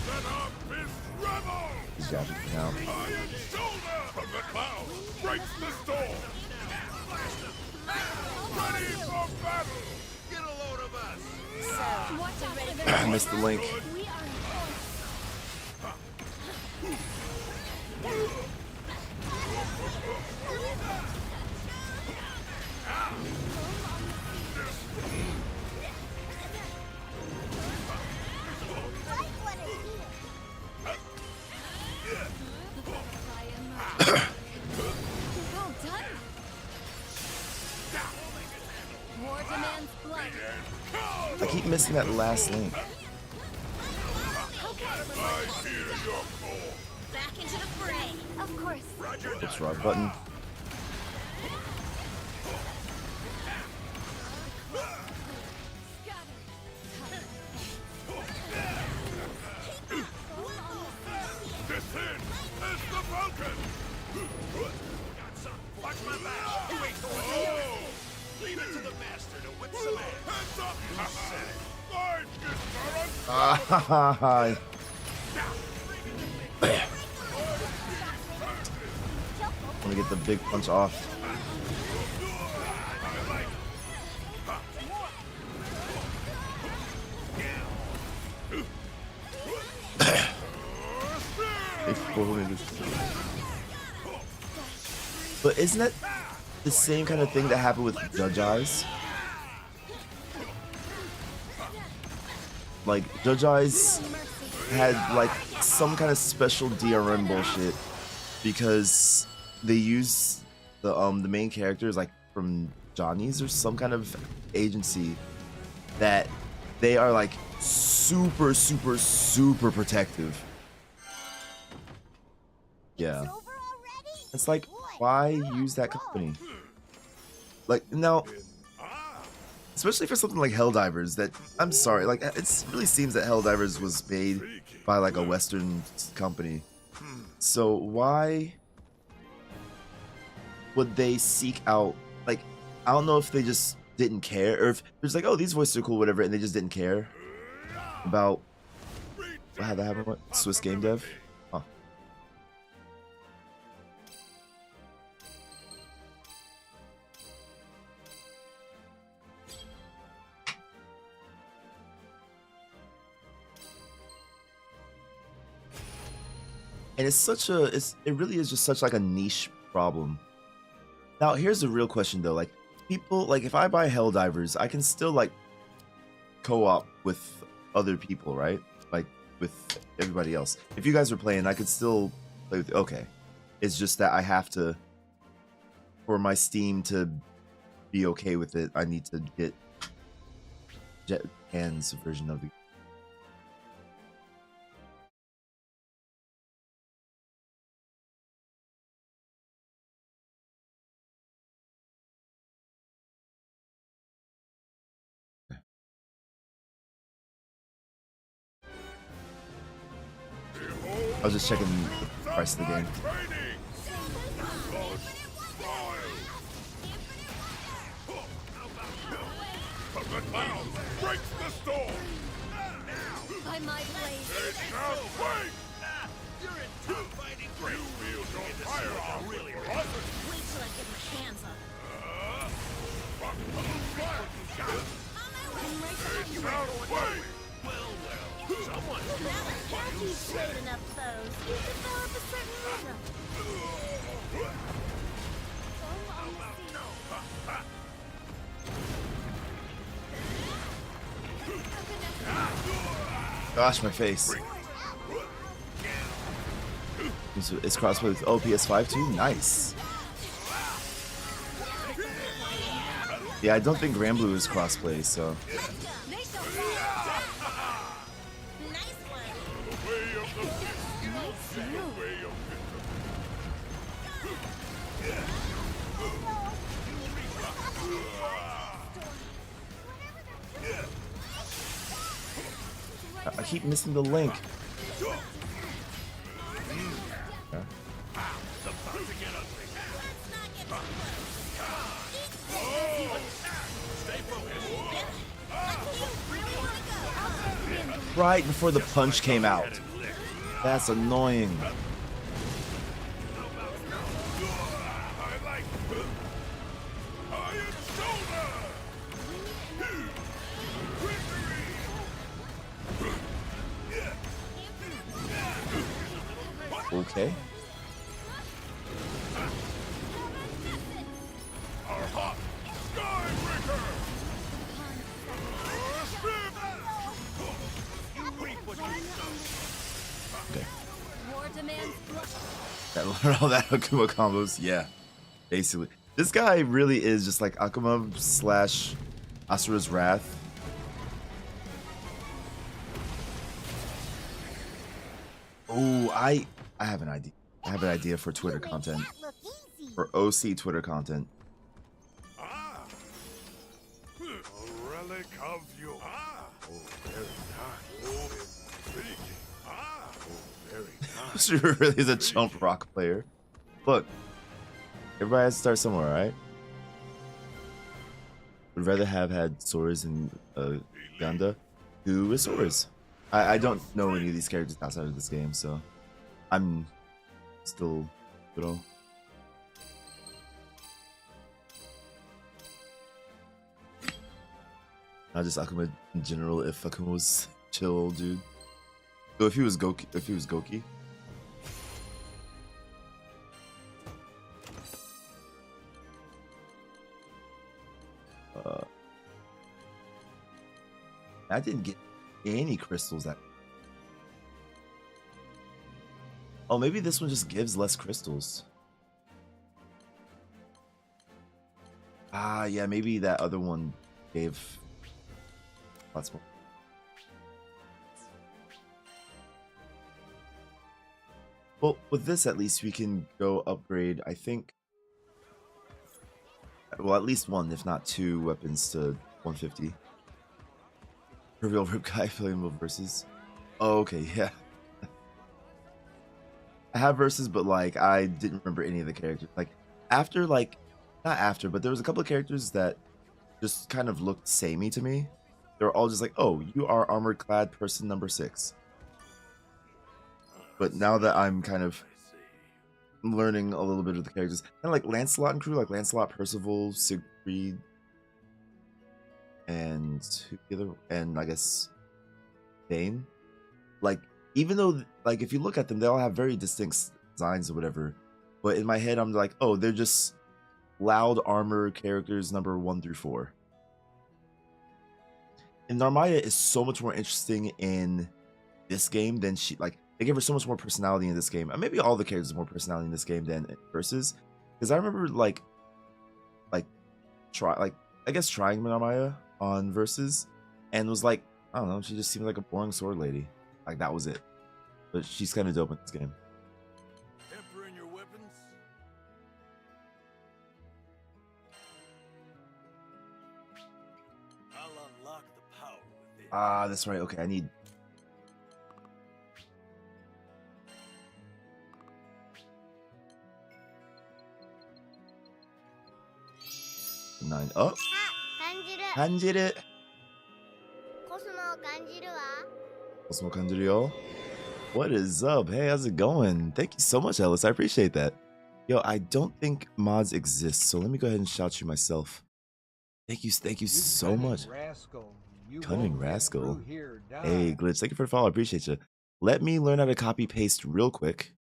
Let our fist rebel! He's Japanese now. Iron shoulder from the clouds breaks the storm. Ready for battle! Get a load of us! I missed the link. We are. missing that last link? I hear your call. Back into the fray. Of course. Oops, wrong button. Descend as the Falcon. Watch my back. Wait for it. Leave it to the master to whip some ass. Hands up. Mine is current. Ah, let me get the big punch off. But isn't that the same kind of thing that happened with Judge Eyes? Like, Judge Eyes had like some kind of special DRM bullshit because they use the main characters like from Johnny's or some kind of agency that they are like super protective. Yeah. It's over already? It's like, why use that company? Like, now, especially for something like Helldivers, that, I'm sorry, like, it really seems that Helldivers was made by, like, a Western company. So why would they seek out, like, I don't know if they just didn't care, or if there's like, oh, these voices are cool, whatever, and they just didn't care about what had that happen with Swiss Game Dev? Huh. And it's such a, it really is just such like a niche problem. Now, here's the real question though, like, people, like, if I buy Helldivers, I can still, like, co-op with other people, right? Like, with everybody else. If you guys are playing, I could still play with, okay. It's just that I have to, for my Steam to be okay with it, I need to get Japan's version of the. I was just checking the price of the game. Breaks the storm. By my blade. It shall wait. You're in tough fighting. You feel your firearm really rotten. Wait till I get my hands on it. It shall wait. Now that you've slayed enough foes, you develop a certain rhythm. Gosh, my face. It's crossplay with PS5 too? Nice. Yeah, I don't think Granblue is crossplay, so. Nice one. The way of the fist. The way of I keep missing the link. Right before the punch came out. That's annoying. I like iron shoulder. Okay. Our hot Skybreaker. Okay. War demands blood. That learn all that Akuma combos. Yeah. Basically. This guy really is just like Akuma / Asura's Wrath. Oh, I have an idea. I have an idea for Twitter You made content. that look easy. For OC Twitter content. Ah! A relic of you. Ah! Oh, very nice. Oh, intriguing. Ah! Oh, very nice. She really is a chump rock player. Look, everybody has to start somewhere, right? Would rather have had Sora's and Ganda. Who is Sora's? I don't know any of these characters outside of this game, so I'm still little. Not just Akuma in general. If Akuma was chill, dude. So if he was Goki, I didn't get any crystals that. Oh, maybe this one just gives less crystals. Ah, yeah, maybe that other one gave lots more. Well, with this at least we can go upgrade, I think. Well, at least one, if not two weapons to 150. Reveal Rip Guy Flammable versus. Oh, okay, yeah. I have verses, but like I didn't remember any of the characters. Like after, like not after, but there was a couple of characters that just kind of looked samey to me. They were all just like, "Oh, you are armored clad person number 6." But now that I'm kind of learning a little bit of the characters, kind of like Lancelot and crew, like Lancelot, Percival, Siegfried, and who the other, and I guess Bane. Like, even though, like, if you look at them, they all have very distinct designs or whatever. But in my head, I'm like, oh, they're just loud armor characters number 1 through 4. And Narmaya is so much more interesting in this game than she, like, they give her so much more personality in this game. And maybe all the characters have more personality in this game than in Versus. Because I remember, I guess trying Narmaya on Versus, and was like, I don't know, she just seemed like a boring sword lady. Like, that was it. But she's kind of dope in this game. Emperor in your weapons? I'll unlock the power within. Ah, that's right. Okay, I need... Nine. Oh! 感じる。感じる。コスモを感じるわ。Cosmo Kanjuryo. What is up? Hey, how's it going? Thank you so much, Ellis. I appreciate that. Yo, I don't think mods exist, so let me go ahead and shout you myself. Thank you so much. Cunning Rascal. Hey, Glitch, thank you for the follow. I appreciate you. Let me learn how to copy paste real quick.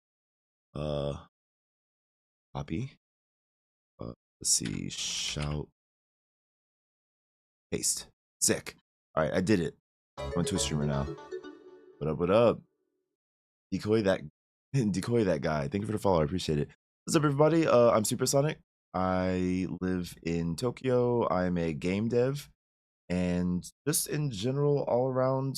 Copy. Let's see. Shout. Paste. Sick. All right, I did it. I'm on Twitch streamer now. What up? What up? Decoy that guy. Thank you for the follow. I appreciate it. What's up, everybody? I'm Supersonic. I live in Tokyo. I'm a game dev, and just in general, all around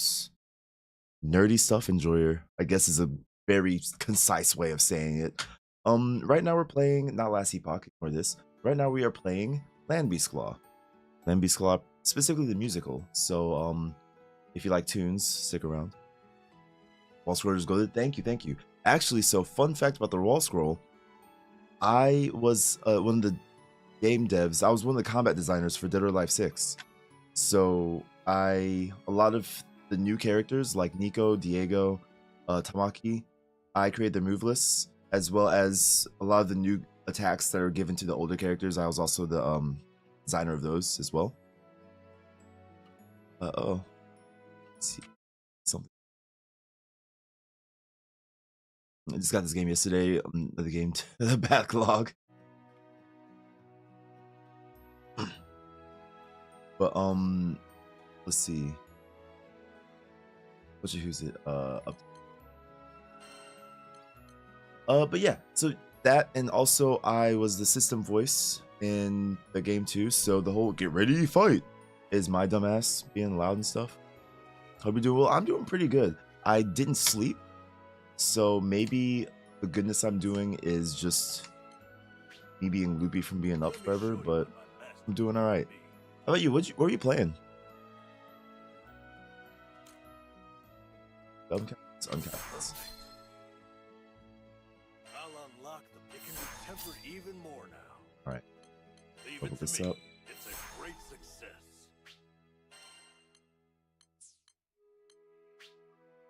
nerdy stuff enjoyer, I guess, is a very concise way of saying it. Right now we're playing not Last Epoch, or this. Right now we are playing Land Beast Claw. Land Beast Claw, specifically the musical. So if you like tunes, stick around. Wall Scrollers go. Thank you. Actually, so fun fact about the Wall Scroll. I was one of the game devs. I was one of the combat designers for Dead or Alive 6. So a lot of the new characters like Nico, Diego, Tamaki, I created their move lists, as well as a lot of the new attacks that are given to the older characters. I was also the designer of those as well. Let's see something. I just got this game yesterday. The game, the backlog. But let's see. Who's it? Up. But yeah. So that, and also I was the system voice in the game too. So the whole "get ready, fight" is my dumbass being loud and stuff. Hope you're doing well. I'm doing pretty good. I didn't sleep. So maybe the goodness I'm doing is just me being loopy from being up forever, but I'm doing all right. How about you? What were you playing? Uncapped. Uncapped. I'll unlock them. It can be tempered even more now. All right. Leave Level it this to me. up. It's a great success.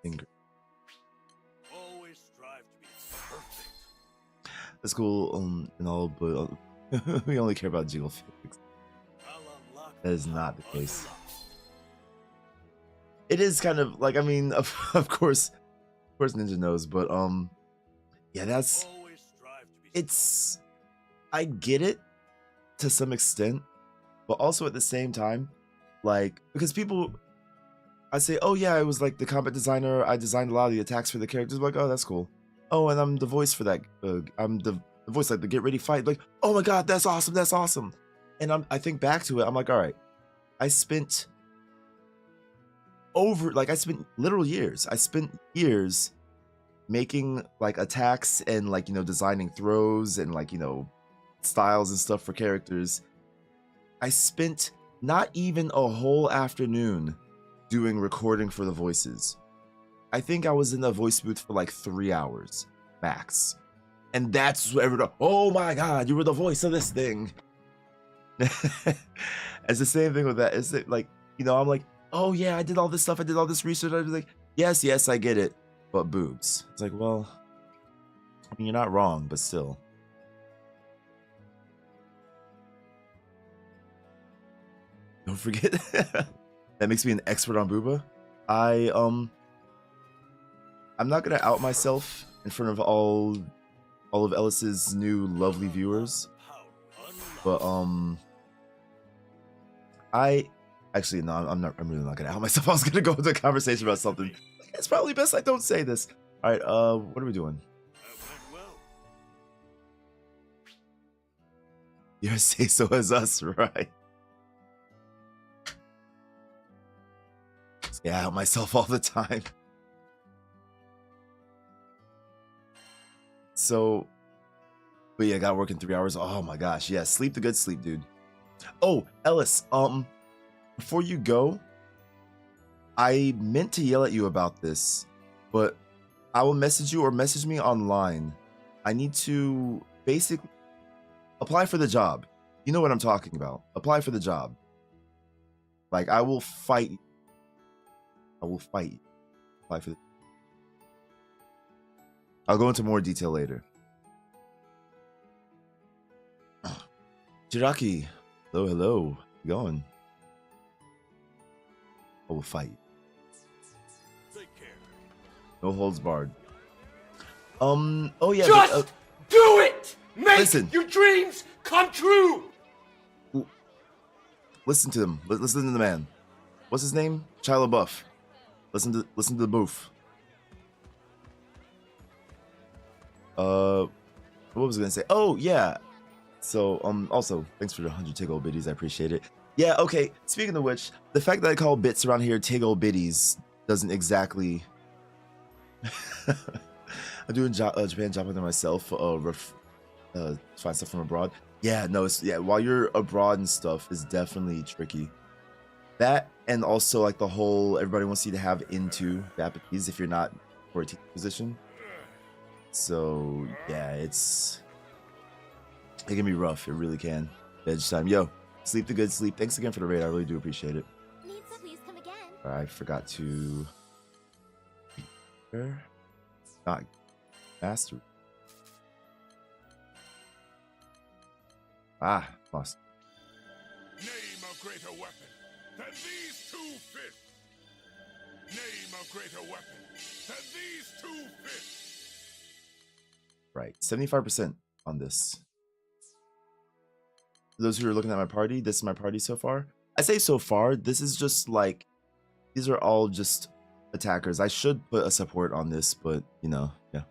Finger. Always strive to be perfect. That's cool and all, but we only care about jiggle physics. I'll unlock That is them. not the case. Unlock. It is kind of like, I mean, of course Ninja knows, but yeah, that's Always strive to be it's. I get it to some extent, but also at the same time, like, because people, I say, oh yeah, I was like the combat designer. I designed a lot of the attacks for the characters. Like, oh, that's cool. Oh, and I'm the voice for that. I'm the voice, like the get ready fight. Like, oh my god, that's awesome. That's awesome. And I think back to it. I'm like, all right, I spent literal years. I spent years making like attacks and like, you know, designing throws and like, you know, styles and stuff for characters. I spent not even a whole afternoon doing recording for the voices. I think I was in the voice booth for like 3 hours max. And that's what everyone, oh my god, you were the voice of this thing. It's the same thing with that. It's like, you know, I'm like, oh yeah, I did all this stuff. I did all this research. I was like, yes, I get it. But boobs. It's like, well, I mean, you're not wrong, but still. Don't forget that makes me an expert on booba. I'm not gonna out myself in front of all of Ellis's new lovely viewers, but I actually no, I'm really not gonna out myself. I was gonna go into a conversation about something. It's probably best I don't say this. All right, what are we doing? You say so as us, right? Yeah, I out myself all the time. So, but yeah, got working 3 hours. Oh my gosh, yeah, sleep the good sleep, dude. Oh, Ellis, before you go, I meant to yell at you about this, but I will message you or message me online. I need to basically apply for the job. You know what I'm talking about. Apply for the job. Like, I will fight. I will fight. Apply for the... I'll go into more detail later. Jiraki, hello, hello. How's it going? I will fight. Take care. No holds barred. Oh yeah. Just do it! Make listen. your dreams come true! Listen to him. Listen to the man. What's his name? Shia LaBeouf. Listen to the booth. What was I gonna say? Oh yeah. So also thanks for the 100 tig old biddies. I appreciate it. Yeah. Okay. Speaking of which, the fact that I call bits around here tig old biddies doesn't exactly. I'm doing Japan job myself. Find stuff from abroad. Yeah. No. It's while you're abroad and stuff is definitely tricky. That and also like the whole everybody wants you to have into Japanese if you're not for a teaching position. So yeah, it can be rough. It really can. Edge time. Yo, sleep the good sleep. Thanks again for the raid. I really do appreciate it. Needs to please come again. I forgot to not master. Lost. Name a greater weapon than these two fists. Name a greater weapon than these two fists. Right, 75% on this. For those who are looking at my party, this is my party so far. I say so far, this is just like, these are all just attackers. I should put a support on this, but you know, yeah.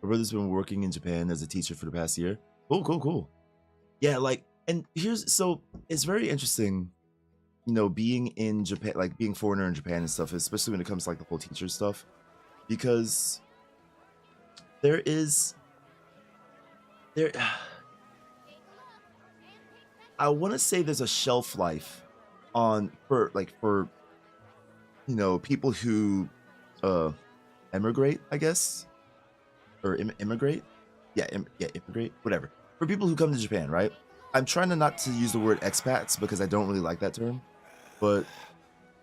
My brother's been working in Japan as a teacher for the past year. Cool. Yeah, like, and so it's very interesting, you know, being in Japan, like being foreigner in Japan and stuff, especially when it comes to like the whole teacher stuff, because there is there I want to say there's a shelf life on for people who emigrate, I guess, or immigrate. Yeah, immigrate, whatever. For people who come to Japan, right? I'm trying to not to use the word expats because I don't really like that term, but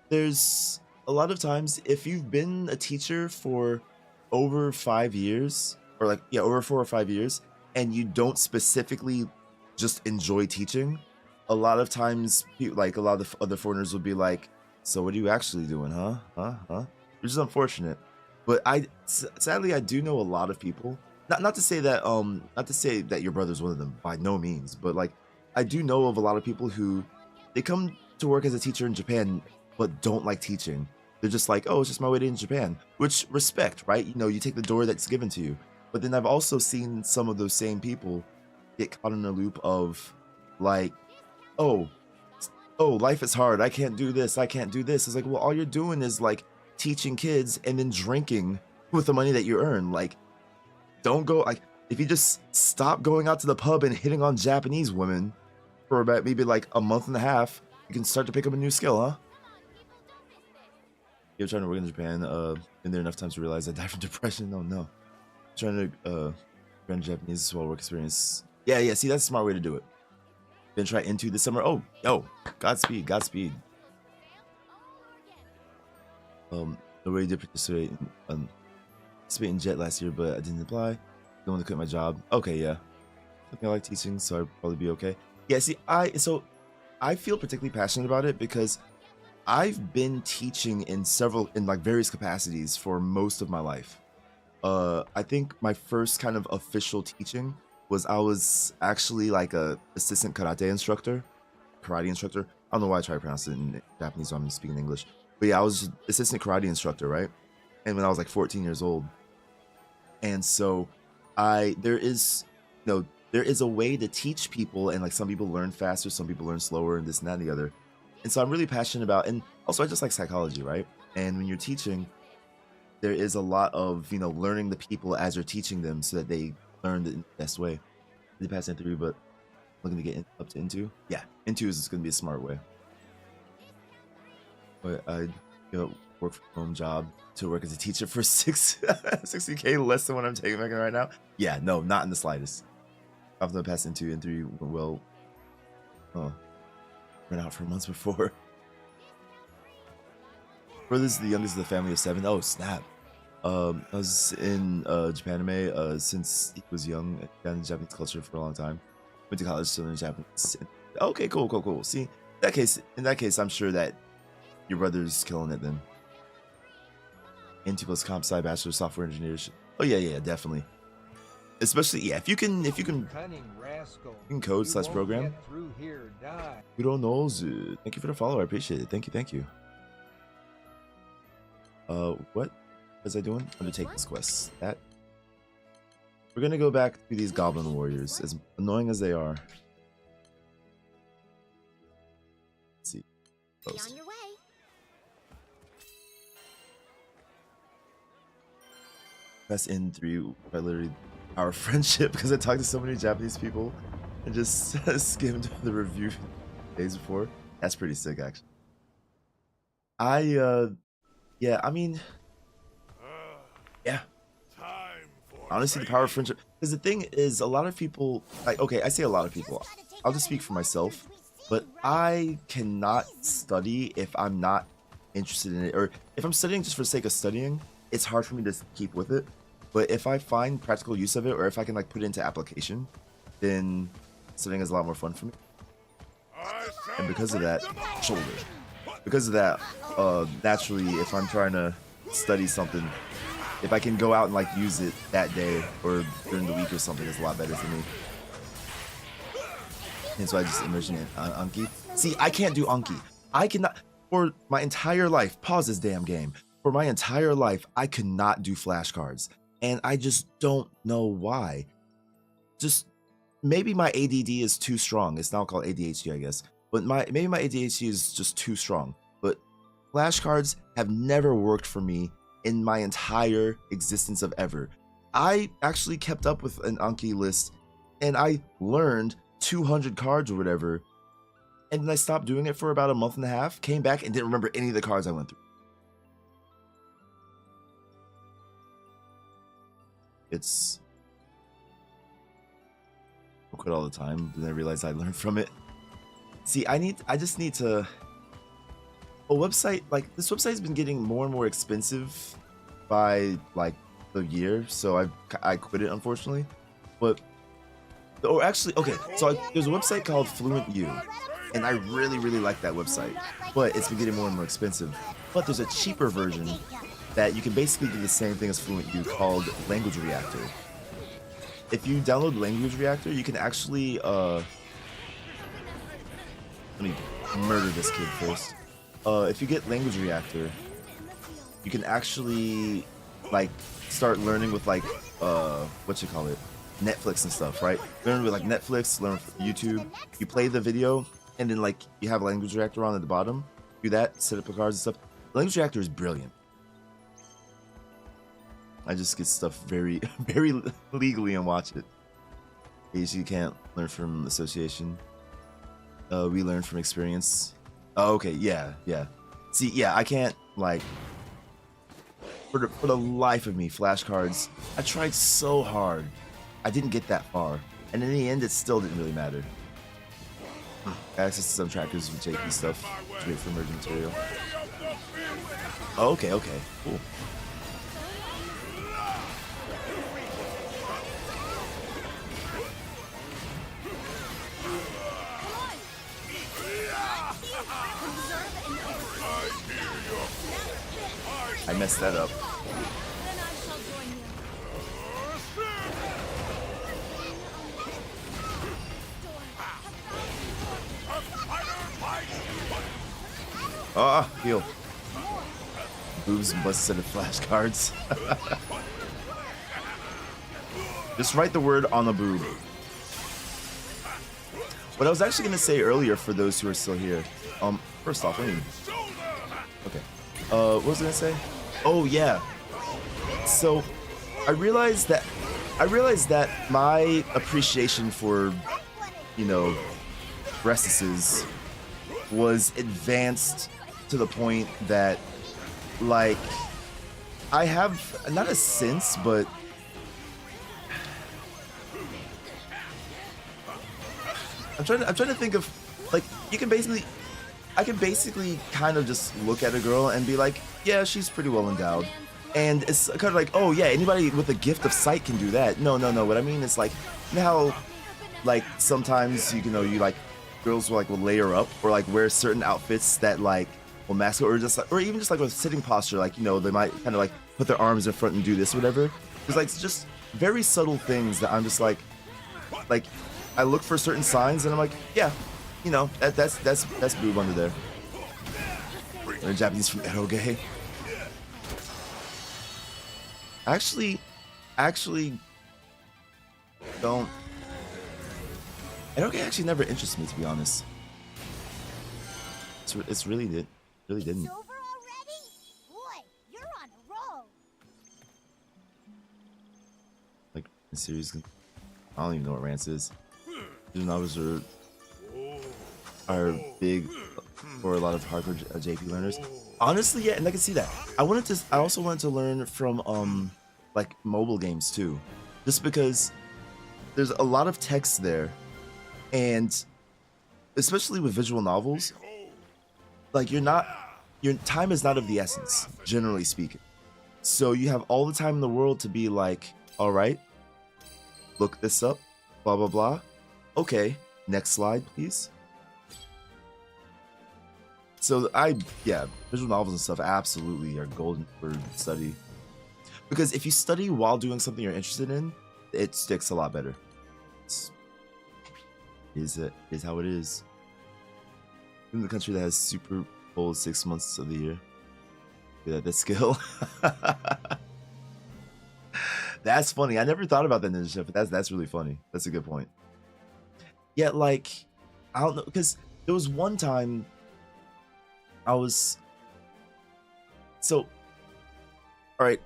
there's a lot of times if you've been a teacher for over 5 years, or over 4 or 5 years, and you don't specifically just enjoy teaching, a lot of times like a lot of the other foreigners will be like, so what are you actually doing, huh, which is unfortunate. But sadly I do know a lot of people, not to say that your brother's one of them, by no means, but like I do know of a lot of people who they come to work as a teacher in Japan but don't like teaching. They're just like, oh, it's just my way to in Japan, which respect, right? You take the door that's given to you. But then I've also seen some of those same people get caught in a loop of like, oh, life is hard, I can't do this. It's like, well, all you're doing is like teaching kids and then drinking with the money that you earn. Like, don't go, like, if you just stop going out to the pub and hitting on Japanese women for about maybe like a month and a half, you can start to pick up a new skill, huh? You're trying to work in Japan, been there enough times to realize I died from depression. Oh no. Trying to learn Japanese as well, work experience. Yeah, see, that's a smart way to do it. Then try into this summer. Oh, Godspeed. I really did participate in JET last year, but I didn't apply. Don't want to quit my job. Okay, yeah. I think I like teaching, so I'd probably be okay. Yeah, see, I feel particularly passionate about it because I've been teaching in various capacities for most of my life. I think my first kind of official teaching was I was actually like a assistant karate instructor. I don't know why I try to pronounce it in Japanese, so I'm speaking English. But yeah, I was assistant karate instructor, right? And when I was like 14 years old. And so there is a way to teach people, and like some people learn faster, some people learn slower, and this and that and the other. And so I'm really passionate about, and also I just like psychology, right? And when you're teaching, there is a lot of, learning the people as you're teaching them so that they learn the best way. Really passing through, but looking to get up to Into. Yeah, Into is going to be a smart way. But I work from home job to work as a teacher for 60K less than what I'm making right now. Yeah, no, not in the slightest. I've done pass Into and 3 went well. Oh, ran out for months before. Brother's the youngest of the family of 7. Oh, snap. I was in Japanime since he was young, down in Japanese culture for a long time. Went to college, still in Japanese. Okay, cool. See, in that case, I'm sure that your brother's killing it then. Into plus comp sci bachelor of software engineers. Oh yeah, definitely. Especially if you can Cunning rascal. You can code / program. Get through here, die. Kuro knows. Thank you for the follow. I appreciate it. Thank you. What was I doing? Undertake this quest. That we're gonna go back to these goblin warriors, as annoying as they are. Let's see. Get on your way. Press in through by literally our friendship because I talked to so many Japanese people and just skimmed the review days before. That's pretty sick, actually. Yeah, I mean, yeah. Honestly, the power of friendship. Because the thing is, a lot of people, like, okay, I say a lot of people. I'll just speak for myself. But I cannot study if I'm not interested in it. Or if I'm studying just for the sake of studying, it's hard for me to keep with it. But if I find practical use of it, or if I can, like, put it into application, then studying is a lot more fun for me. And because of that, naturally, if I'm trying to study something, if I can go out and like use it that day or during the week or something, it's a lot better for me. And so I just immersion in Anki. See, I can't do Anki. I cannot, for my entire life, pause this damn game. For my entire life, I could not do flashcards. And I just don't know why. Just, maybe my ADD is too strong. It's now called ADHD, I guess. But maybe my ADHD is just too strong. But flashcards have never worked for me in my entire existence of ever. I actually kept up with an Anki list, and I learned 200 cards or whatever, and then I stopped doing it for about a month and a half, came back, and didn't remember any of the cards I went through. It's... I quit all the time, then I realized I learned from it. See, I just need to... A website, like, this website's been getting more and more expensive by, like, the year, so I quit it, unfortunately. But, or actually, okay, so there's a website called Fluent U, and I really, really like that website, but it's been getting more and more expensive. But there's a cheaper version that you can basically do the same thing as Fluent U called Language Reactor. If you download Language Reactor, you can actually, let me murder this kid first. If you get Language Reactor, you can actually, like, start learning with, like, Netflix and stuff, right? Learn with, like, Netflix, learn with YouTube. You play the video, and then, like, you have a Language Reactor on at the bottom. Do that, set up the cards and stuff. Language Reactor is brilliant. I just get stuff very, very legally and watch it. You can't learn from association. We learn from experience. Oh, okay, yeah. See, yeah, I can't, like, for the life of me, flashcards. I tried so hard. I didn't get that far. And in the end, it still didn't really matter. Access to some trackers with JP stuff. It's great for emerging material. Oh, okay, cool. I messed that up. Then I shall join you. Ah, heal. Boobs must set of flashcards. Just write the word on the boob. What I was actually gonna say earlier for those who are still here. First off, okay. What was I gonna say? Oh yeah. So I realized that my appreciation for, you know, breastises was advanced to the point that, like, I have not a sense, but I'm trying to think of, like, I can basically kind of just look at a girl and be like, yeah, she's pretty well endowed. And it's kind of like, oh yeah, anybody with a gift of sight can do that. No. What I mean is, like, you know how, like, sometimes you know, you like, girls will layer up or like wear certain outfits that like will mask it, or just like, or even just like with sitting posture, like, you know, they might kind of like put their arms in front and do this or whatever. There's like just very subtle things that I'm just like I look for certain signs and I'm like, yeah, you know, that's boob under there. They're Japanese from eroge. Actually don't. Eroge actually never interested me, to be honest. It's really didn't. Over already? Boy, you're on a roll. Like, in series, I don't even know what rants is. Visual novels are big for a lot of hardcore JP learners. Honestly, yeah, and I can see that. I also wanted to learn from like mobile games too, just because there's a lot of text there, and especially with visual novels, like your time is not of the essence, generally speaking. So you have all the time in the world to be like, all right, look this up, blah blah blah. Okay, next slide, please. So visual novels and stuff absolutely are golden for study. Because if you study while doing something you're interested in, it sticks a lot better. Is how it is. In the country that has super cold 6 months of the year. Yeah, that skill. That's funny. I never thought about that, Ninja Chef, but that's really funny. That's a good point. Yeah, like, I don't know, because there was one time I was... So, alright.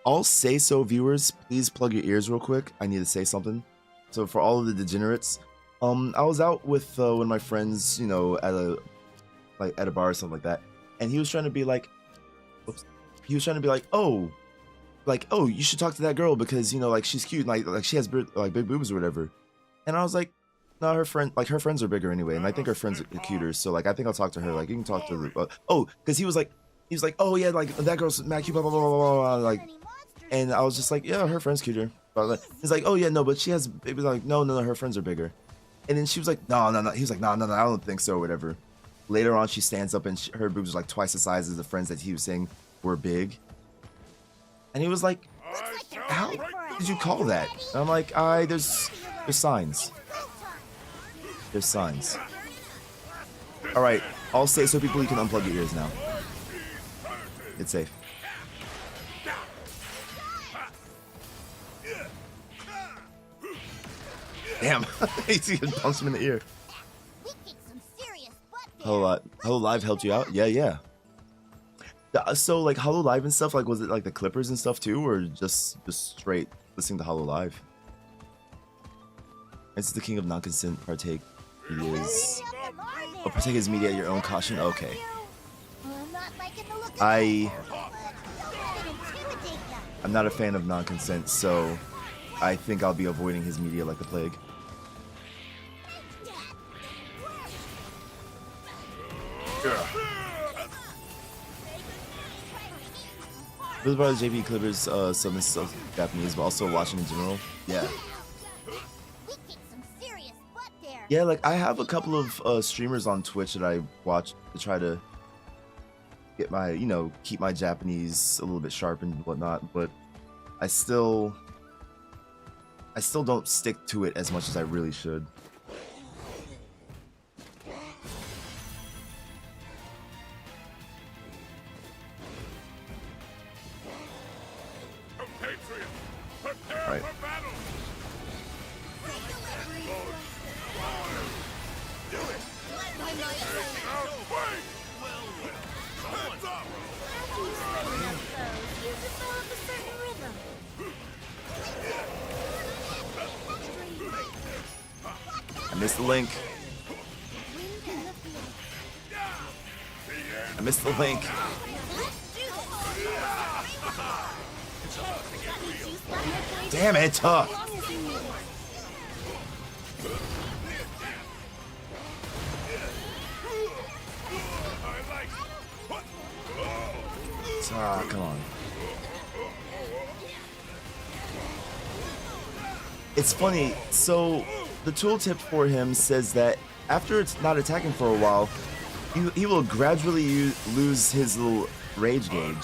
all say so viewers, please plug your ears real quick. I need to say something. So for all of the degenerates, I was out with one of my friends, you know, at a bar or something like that, and he was trying to be like, oops, he was trying to be like, oh, you should talk to that girl because, you know, like, she's cute, like she has like big boobs or whatever. And I was like, no, her friends are bigger anyway, and I think her friends are cuter, so like I think I'll talk to her. Like, you can talk to the oh, because he was like, oh yeah, like that girl's mad cute, blah blah blah blah blah, like, and I was just like, yeah, her friend's cuter. But like, he's like, oh yeah, no, but she has. It was like, no, her friends are bigger. And then she was like, no. He was like, no, I don't think so, whatever. Later on, she stands up and her boobs are like twice the size as the friends that he was saying were big. And he was like, how did you call that? And I'm like, there's signs. There's signs. All right, I'll say so people, you can unplug your ears now. It's safe. Damn, he punches him in the ear. Hello Live helped you out? Yeah. So like Hollow Live and stuff, like was it like the Clippers and stuff too, or just straight listening to Hollow Live? This is the king of non-consent. Partake is. Oh, partake is media at your own caution. Okay. I'm not a fan of non-consent, so I think I'll be avoiding his media like the plague. This about the JV Clippers, some stuff Japanese, but also watching in general. Yeah. Yeah, like I have a couple of streamers on Twitch that I watch to try to get my, you know, keep my Japanese a little bit sharp and whatnot, but I still don't stick to it as much as I really should. All right. I missed the link. I missed the link. Damn it! Come on. It's funny. So the tooltip for him says that after it's not attacking for a while, he will gradually lose his little rage gauge.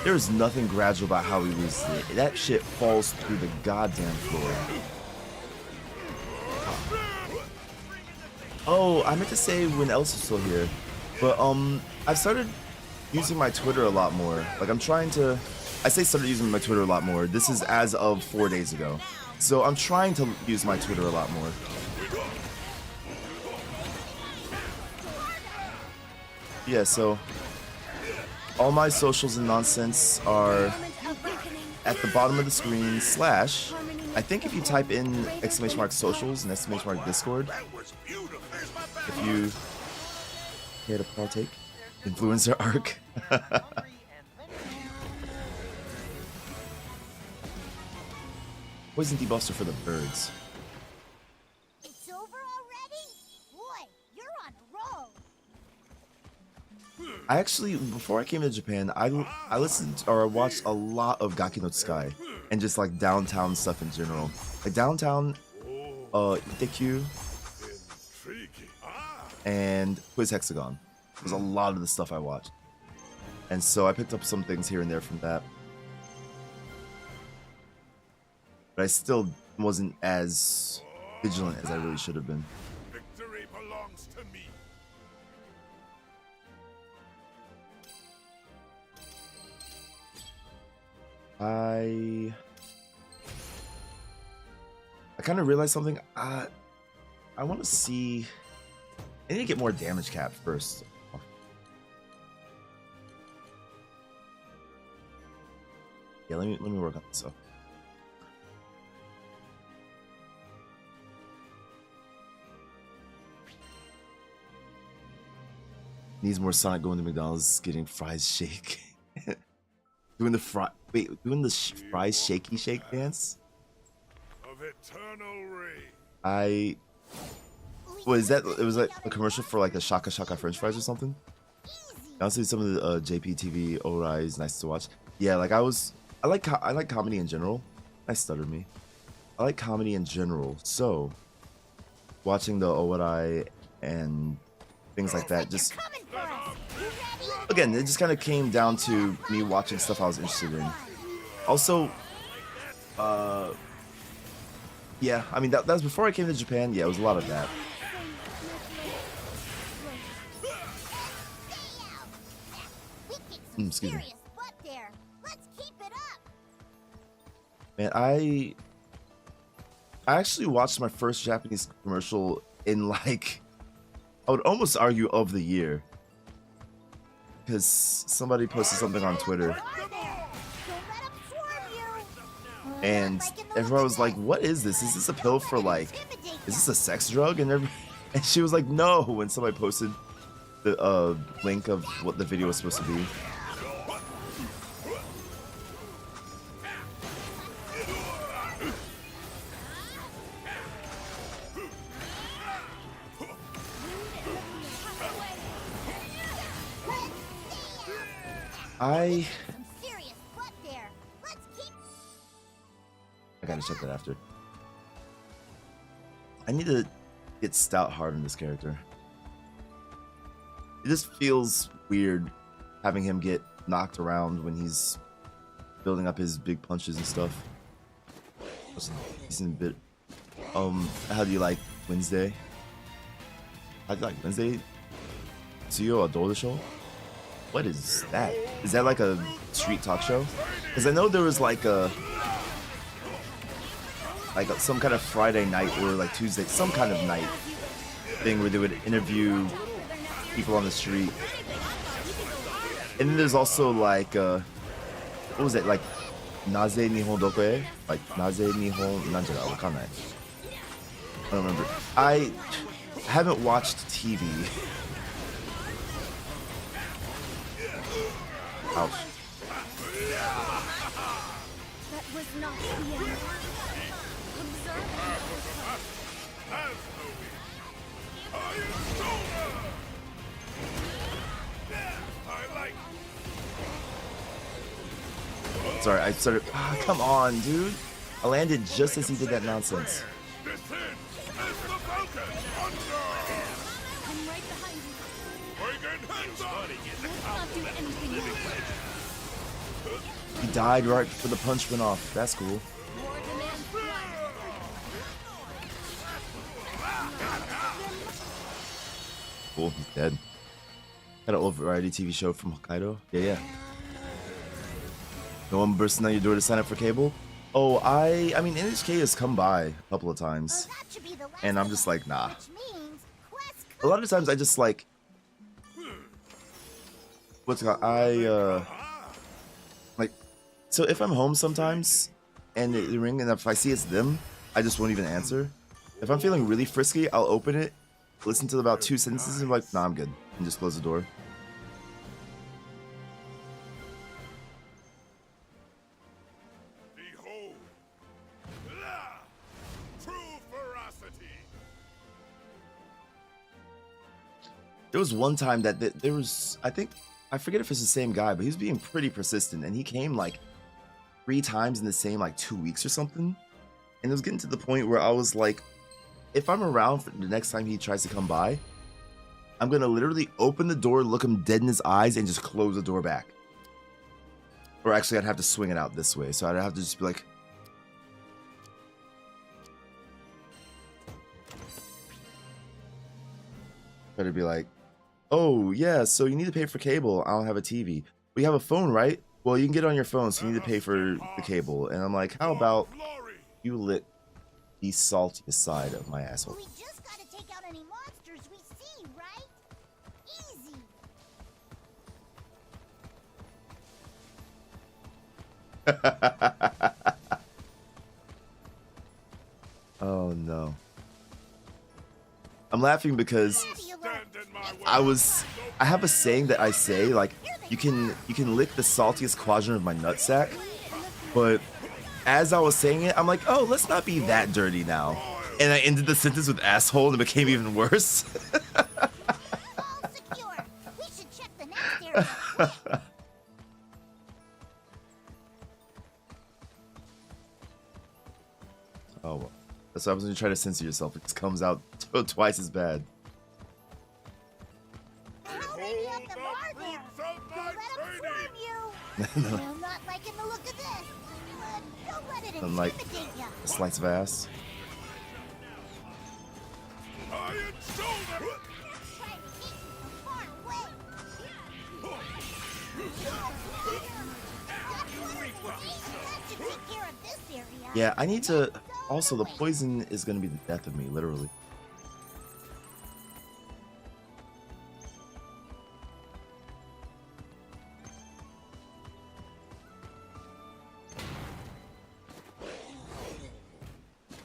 There is nothing gradual about how he loses it. That shit falls through the goddamn floor. Oh, I meant to say when else is still here, but I've started using my Twitter a lot more. Like I say started using my Twitter a lot more. This is as of 4 days ago. So I'm trying to use my Twitter a lot more. Yeah, so all my socials and nonsense are at the bottom of the screen / I think if you type in !socials and !discord, if you care to partake, influencer arc. Poison debuffs are for the birds. It's over already? Boy, you're on a roll. I actually, before I came to Japan, I listened or I watched a lot of Gaki no Tsukai and just like downtown stuff in general. Like downtown, Itekyu, and Quiz Hexagon was a lot of the stuff I watched. And so I picked up some things here and there from that. But I still wasn't as vigilant as I really should have been. Victory belongs to me. I kind of realized something. I want to see. I need to get more damage cap first. Yeah, let me work on this stuff. Needs more Sonic going to McDonald's, getting fries shake. Doing the fries shaky shake dance. Of eternal ray. I what is that? It was like a commercial for like the Shaka Shaka French fries or something. Honestly, some of the JPTV Orai is nice to watch. Yeah, like I like comedy in general. I stuttered me. I like comedy in general, so watching the Orai and things like that just again, it just kind of came down to me watching stuff I was interested in. Also, yeah, I mean that was before I came to Japan. Yeah, it was a lot of that. Excuse me. Man, I actually watched my first Japanese commercial in like, I would almost argue of the year, because somebody posted something on Twitter, and everyone was like, "What is this? Is this a pill for like, is this a sex drug?" And she was like, "No." When somebody posted the link of what the video was supposed to be. I gotta check that after. I need to get stout hard in this character. It just feels weird having him get knocked around when he's building up his big punches and stuff. That's a decent bit. How do you like Wednesday? How do you like Wednesday? Tsuyo Adore Show? What is that? Is that like a street talk show? Because I know there was like some kind of Friday night or like Tuesday, some kind of night thing where they would interview people on the street. And then there's also like what was it, like Naze Nihon Dokoe? Like Naze Nihon Nanjara Wakanai. I don't remember. I haven't watched TV. Ouch. That was not the end. Observe. Sorry, I started. Ah, come on, dude. I landed just as he did that nonsense. Descend as the Falcon under. I'm right behind you. Eugen, hands up. Let's not do anything more. He died right before the punch went off. That's cool. War demands blood. Cool, he's dead. Got an old variety TV show from Hokkaido. Yeah. No one bursting on your door to sign up for cable? Oh, I mean, NHK has come by a couple of times. And I'm just like, nah. A lot of times I just like, what's it called? Like, so if I'm home sometimes and they ring and if I see it's them, I just won't even answer. If I'm feeling really frisky, I'll open it, listen to about 2 sentences and be like, nah, I'm good. And just close the door. Behold, true ferocity. There was one time that there was, I think, I forget if it's the same guy, but he was being pretty persistent, and he came like 3 times in the same like 2 weeks or something. And it was getting to the point where I was like, if I'm around for the next time he tries to come by, I'm gonna literally open the door, look him dead in his eyes, and just close the door back. Or actually, I'd have to swing it out this way, so I'd have to just be like, better be like, oh yeah, so you need to pay for cable. I don't have a TV. But you have a phone, right? Well, you can get it on your phone, so you need to pay for the cable. And I'm like, how about you lick the saltiest side of my asshole? We just gotta take out any monsters we see, right? Easy. Oh no. I'm laughing because Stand in my way. I have a saying that I say, like, you can lick the saltiest quadrant of my nutsack, but as I was saying it, I'm like, oh, let's not be that dirty now. And I ended the sentence with asshole and it became even worse. All secure. We should check the next area. Oh well. That's why I was gonna try to censor yourself. It just comes out twice as bad. How many of them are there? Don't let them swarm you. I'm not liking the look of this, but don't let it Unlike intimidate you. a slice of ass. Iron shoulder. Try to hit you from far away. That should take care of this area. Yeah, I need to. Also, the poison is gonna be the death of me, literally.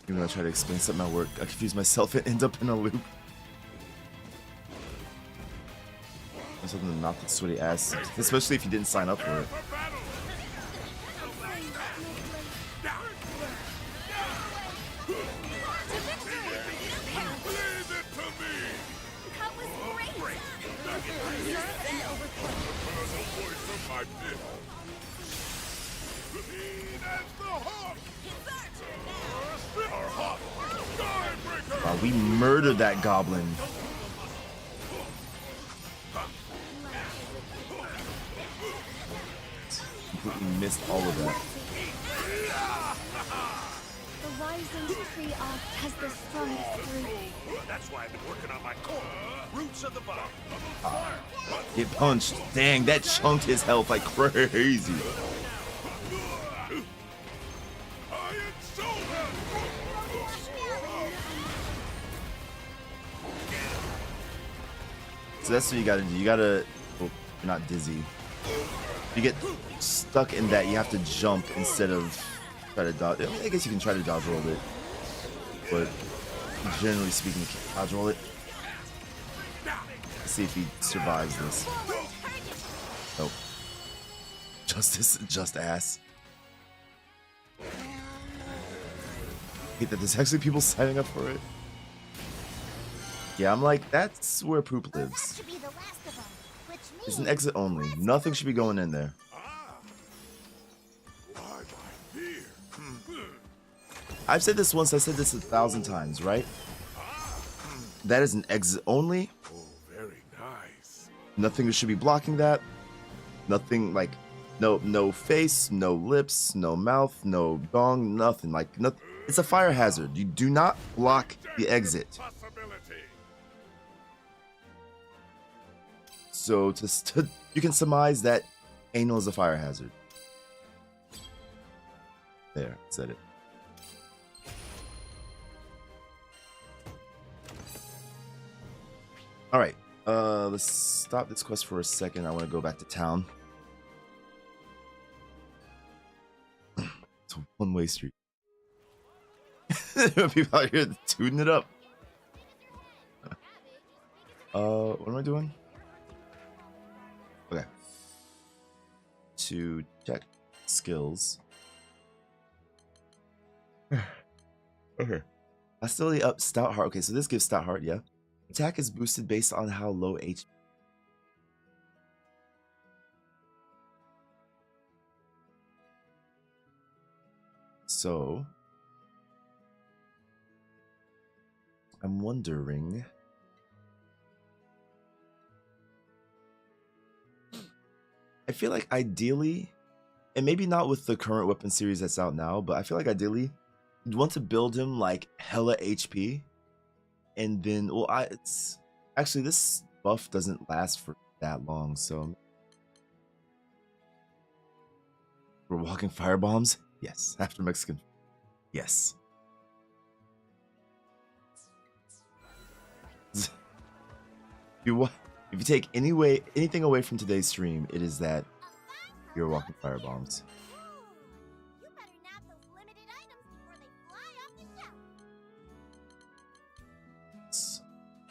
Even though I try to explain something at work, I confuse myself and end up in a loop. Or something to knock the sweaty ass, especially if you didn't sign up for it. For battle. Leave it to me. That was great. Nerve and overthrow. Heard the voice of my pit. Lean as the hawk. Our hawk. Skybreaker. Wow, we murdered that goblin. Completely missed all of that. The rising tree oft has the strongest fruit. That's why I've been working on my core. Roots of the bottom. Get punched. Dang, that chunked his health like crazy. Iron shoulder. So that's what you gotta do. You gotta. Well, you're not dizzy. You get stuck in that, you have to jump instead of try to dodge. I mean, I guess you can try to dodge roll it, but generally speaking, you can't dodge roll it. Let's see if he survives this. Nope. Just ass. Hate that there's actually people signing up for it. Yeah, I'm like, that's where poop That lives. should be the last of them, which means It's an exit only. Nothing should be going in there. Why my fear? I've said this once, I said this 1,000 times, right? That is an exit only. Oh, very nice. Nothing should be blocking that. Nothing like no face, no lips, no mouth, no dong, nothing. Like nothing. It's a fire hazard. You do not block the exit. Possibility. So you can surmise that anal is a fire hazard. There, said it. All right, let's stop this quest for a second. I want to go back to town. It's a one-way street. People out here tooting it up. What am I doing? Okay. To check skills. Okay. Hostility up, stout heart. Okay, so this gives stout heart, yeah. Attack is boosted based on how low HP. So I'm wondering. I feel like ideally, and maybe not with the current weapon series that's out now, but I feel like ideally, you'd want to build him like hella HP, and then, well, it's actually this buff doesn't last for that long, so we're walking firebombs. Yes, after Mexican. Yes. If you take anything away from today's stream, it is that you're walking firebombs.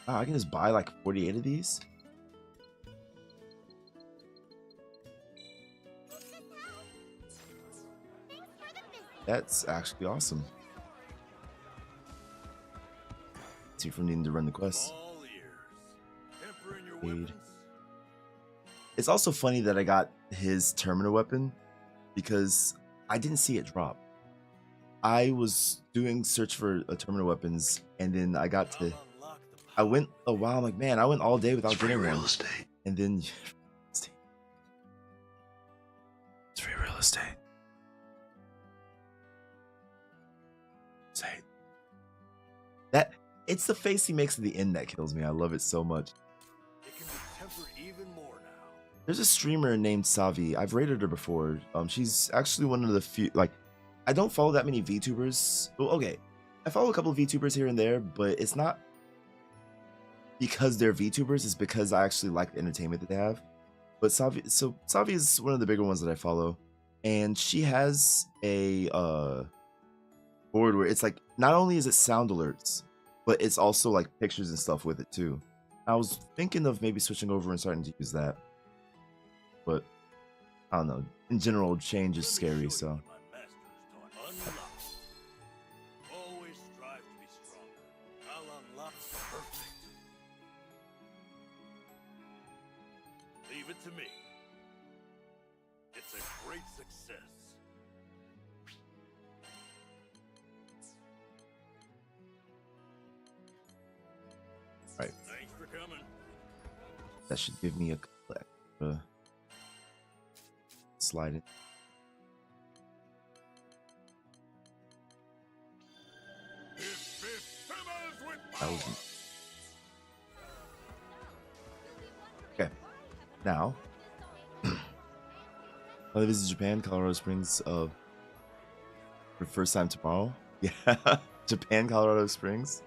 Wow, I can just buy like 48 of these. That's actually awesome. See if we're needing to run the quest. All ears. Temper in your Paid. weapons. It's also funny that I got his terminal weapon because I didn't see it drop. I was doing search for terminal weapons, and then I got to. Unlock the I went a while. I'm like, man, I went all day without getting one. estate. And then it's free real estate. Say that it's the face he makes at the end that kills me. I love it so much. It can be tempered even more now. There's a streamer named Savi. I've rated her before. She's actually one of the few. Like, I don't follow that many VTubers. Well, okay, I follow a couple of VTubers here and there, but it's not because they're VTubers. It's because I actually like the entertainment that they have. But Savi is one of the bigger ones that I follow, and she has a board where it's like not only is it sound alerts, but it's also like pictures and stuff with it too. I was thinking of maybe switching over and starting to use that, but I don't know. In general, change is scary, so. My master has taught. Unlock. Always strive to be stronger. I'll unlock the perfect. Leave it to me. It's a great success. Right. Thanks for coming. That should give me a couple extra slide in. His fist simmers with That power. was okay. Now, I visit Japan, Colorado Springs, for the first time tomorrow. Yeah, Japan, Colorado Springs.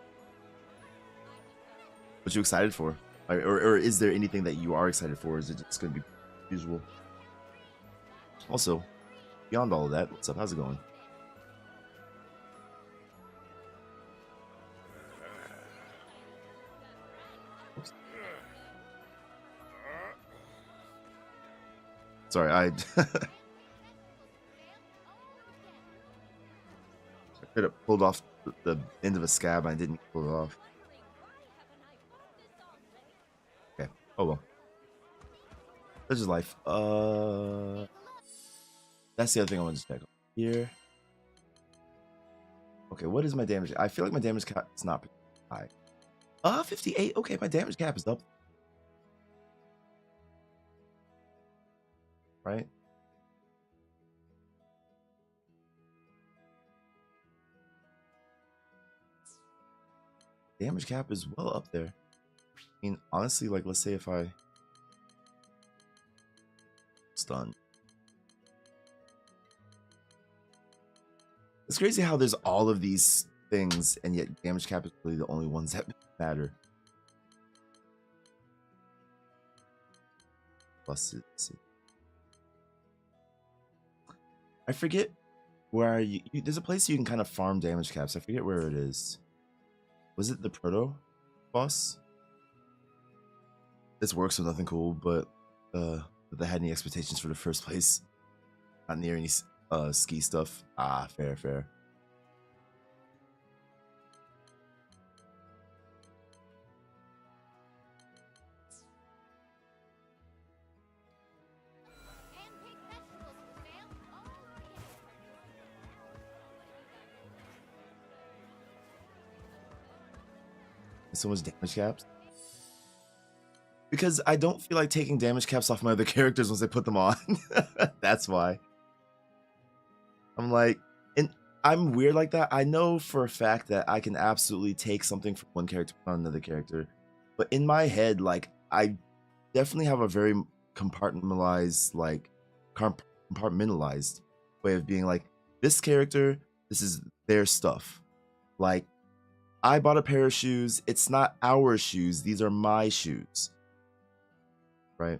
What you excited for? Or is there anything that you are excited for? Or is it just going to be usual? Also, beyond all of that, what's up? How's it going? Oops. Sorry, I could have pulled off the end of a scab. I didn't pull it off. Okay. Oh well. That's just life. That's the other thing I want to check here. Okay, what is my damage? I feel like my damage cap is not high. 58. Okay, my damage cap is up. Right? Damage cap is well up there. I mean, honestly, like, let's say if I stun. It's crazy how there's all of these things, and yet damage cap is really the only ones that matter. Busted. I forget where there's a place you can kind of farm damage caps. I forget where it is. Was it the proto boss? This works with nothing cool, but if I had any expectations for the first place. Not near any ski stuff. Ah, fair. So much damage caps. Because I don't feel like taking damage caps off my other characters once I put them on. That's why. I'm like, and I'm weird like that. I know for a fact that I can absolutely take something from one character on another character. But in my head, like, I definitely have a very compartmentalized, way of being like, this character, this is their stuff. Like, I bought a pair of shoes. It's not our shoes. These are my shoes. Right?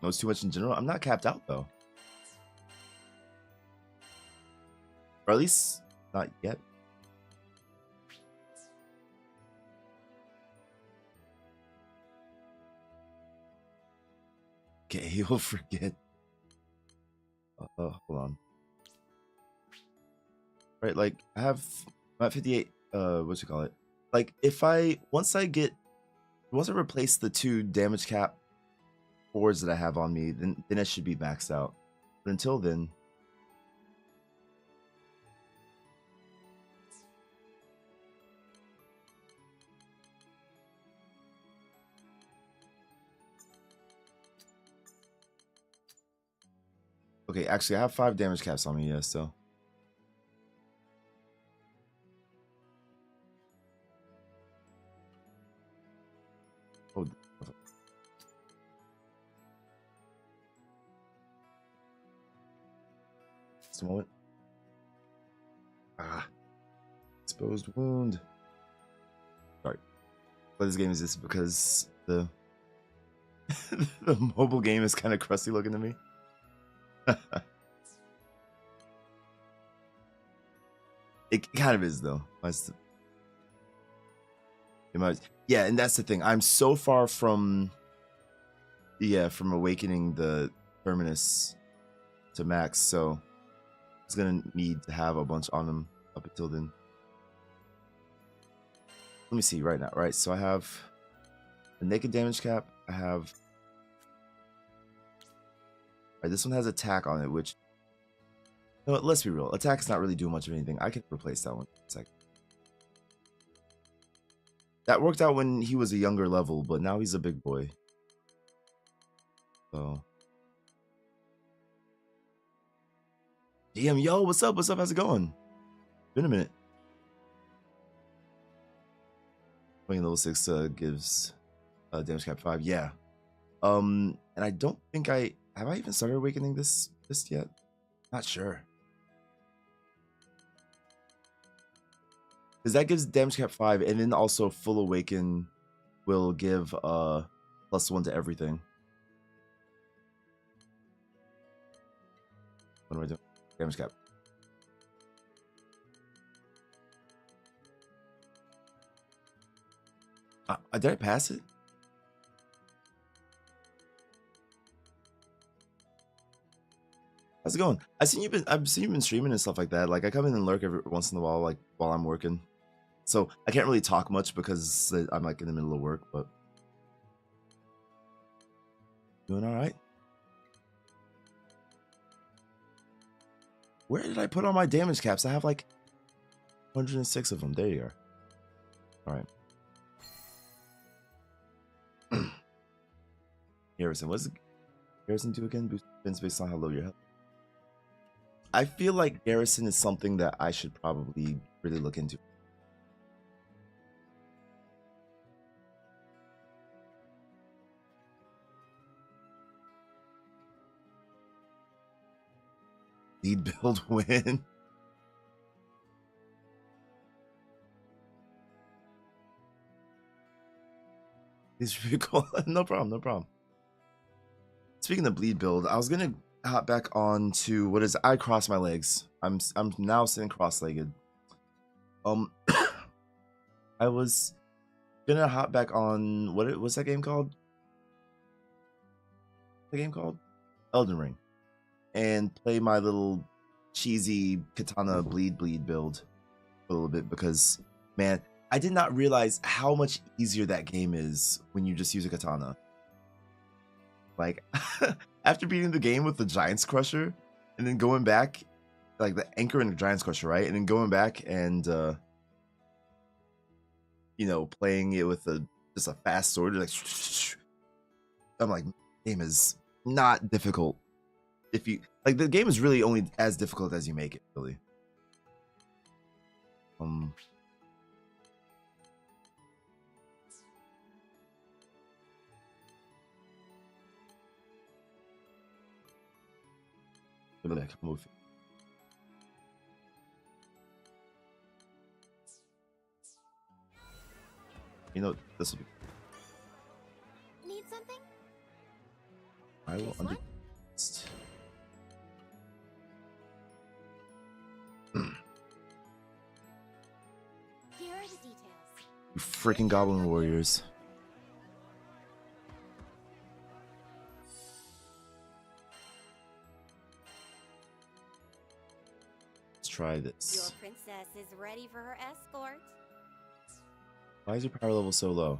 No, it's too much in general. I'm not capped out, though. Or at least not yet. Okay, he'll forget. Hold on. Right, like I'm at 58. What you call it? Like if once I replace the 2 damage cap 4s that I have on me, then it should be maxed out. But until then. Okay, actually I have 5 damage caps on me, yeah, so. Oh, just a moment. Exposed wound. Sorry. But this game exists because the the mobile game is kind of crusty looking to me. It kind of is though. Yeah, and that's the thing. I'm so far from awakening the Terminus to max, so it's gonna need to have a bunch on them up until then. Let me see right now, right? So I have the naked damage cap. I have this one has attack on it, which, you know what, let's be real. Attack's not really doing much of anything. I can replace that one. It's like that worked out when he was a younger level, but now he's a big boy. So, damn, yo, what's up? What's up? How's it going? Been a minute. Playing level 6 gives damage cap 5. Yeah. And I don't think have I even started awakening this yet? Not sure. Because that gives damage cap 5, and then also full awaken will give +1 to everything. What am I doing? Damage cap. Did I pass it? How's it going? I've seen you've been streaming and stuff like that. Like I come in and lurk every once in a while, like while I'm working. So I can't really talk much because I'm like in the middle of work, but doing all right. Where did I put all my damage caps? I have like 106 of them. There you are. All right. Garrison, what's Garrison do again? Boost defense based on how low your health. I feel like Garrison is something that I should probably really look into. Lead build win. It's pretty cool. No problem, no problem. Speaking of bleed build, I was gonna hop back on to what is I cross my legs. I'm now sitting cross-legged. I was gonna hop back on what's that game called? The game called Elden Ring, and play my little cheesy katana bleed build a little bit because, man, I did not realize how much easier that game is when you just use a katana. Like, after beating the game with the Giants Crusher, and then going back, like the Anchor and the Giants Crusher, right? And then going back and, you know, playing it with just a fast sword, like, I'm like, game is not difficult. If you, like, the game is really only as difficult as you make it, really. Move. You know, this will be. Need something? I will This undo. one? You freaking goblin warriors. Let's try Your this. princess is ready for her escort. Why is your power level so low?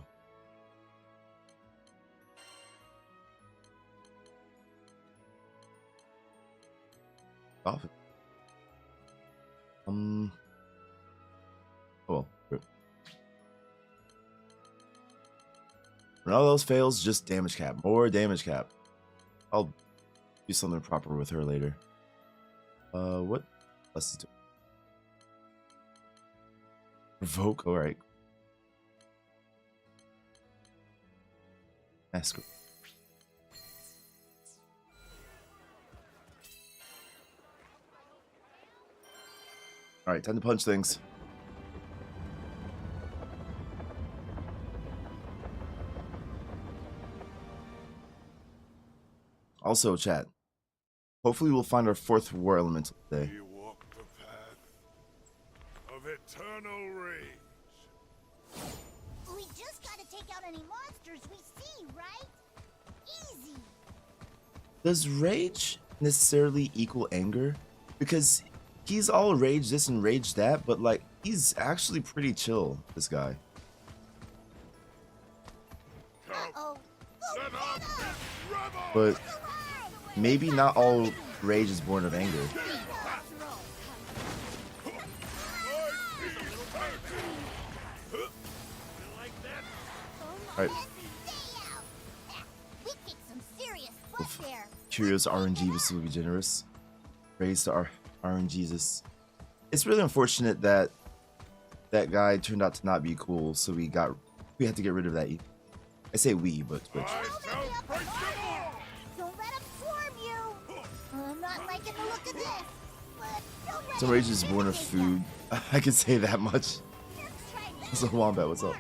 Off. Oh well. When all else fails, just damage cap. More damage cap. I'll do something proper with her later. What? Let's do. Provoke. All right. Escort. All right, time to punch things. Also, chat. Hopefully, we'll find our 4th war elemental today. We walk the path of eternal rage. We just gotta take out any monsters we see, right? Easy. Does rage necessarily equal anger? Because he's all rage this and rage that, but like he's actually pretty chill, this guy. Uh-oh. Let our fist revel! But maybe not all rage is born of anger. Alright, We kicked some serious butt there. Curious RNG will be generous. Praise to our RNGesus. It's really unfortunate that that guy turned out to not be cool, so we had to get rid of that. I say we, but Twitch. I shall break them all! Don't let them swarm you. I'm not liking the look of this. But don't let Some rage is born of food. I can say that much. So Wombat, what's up?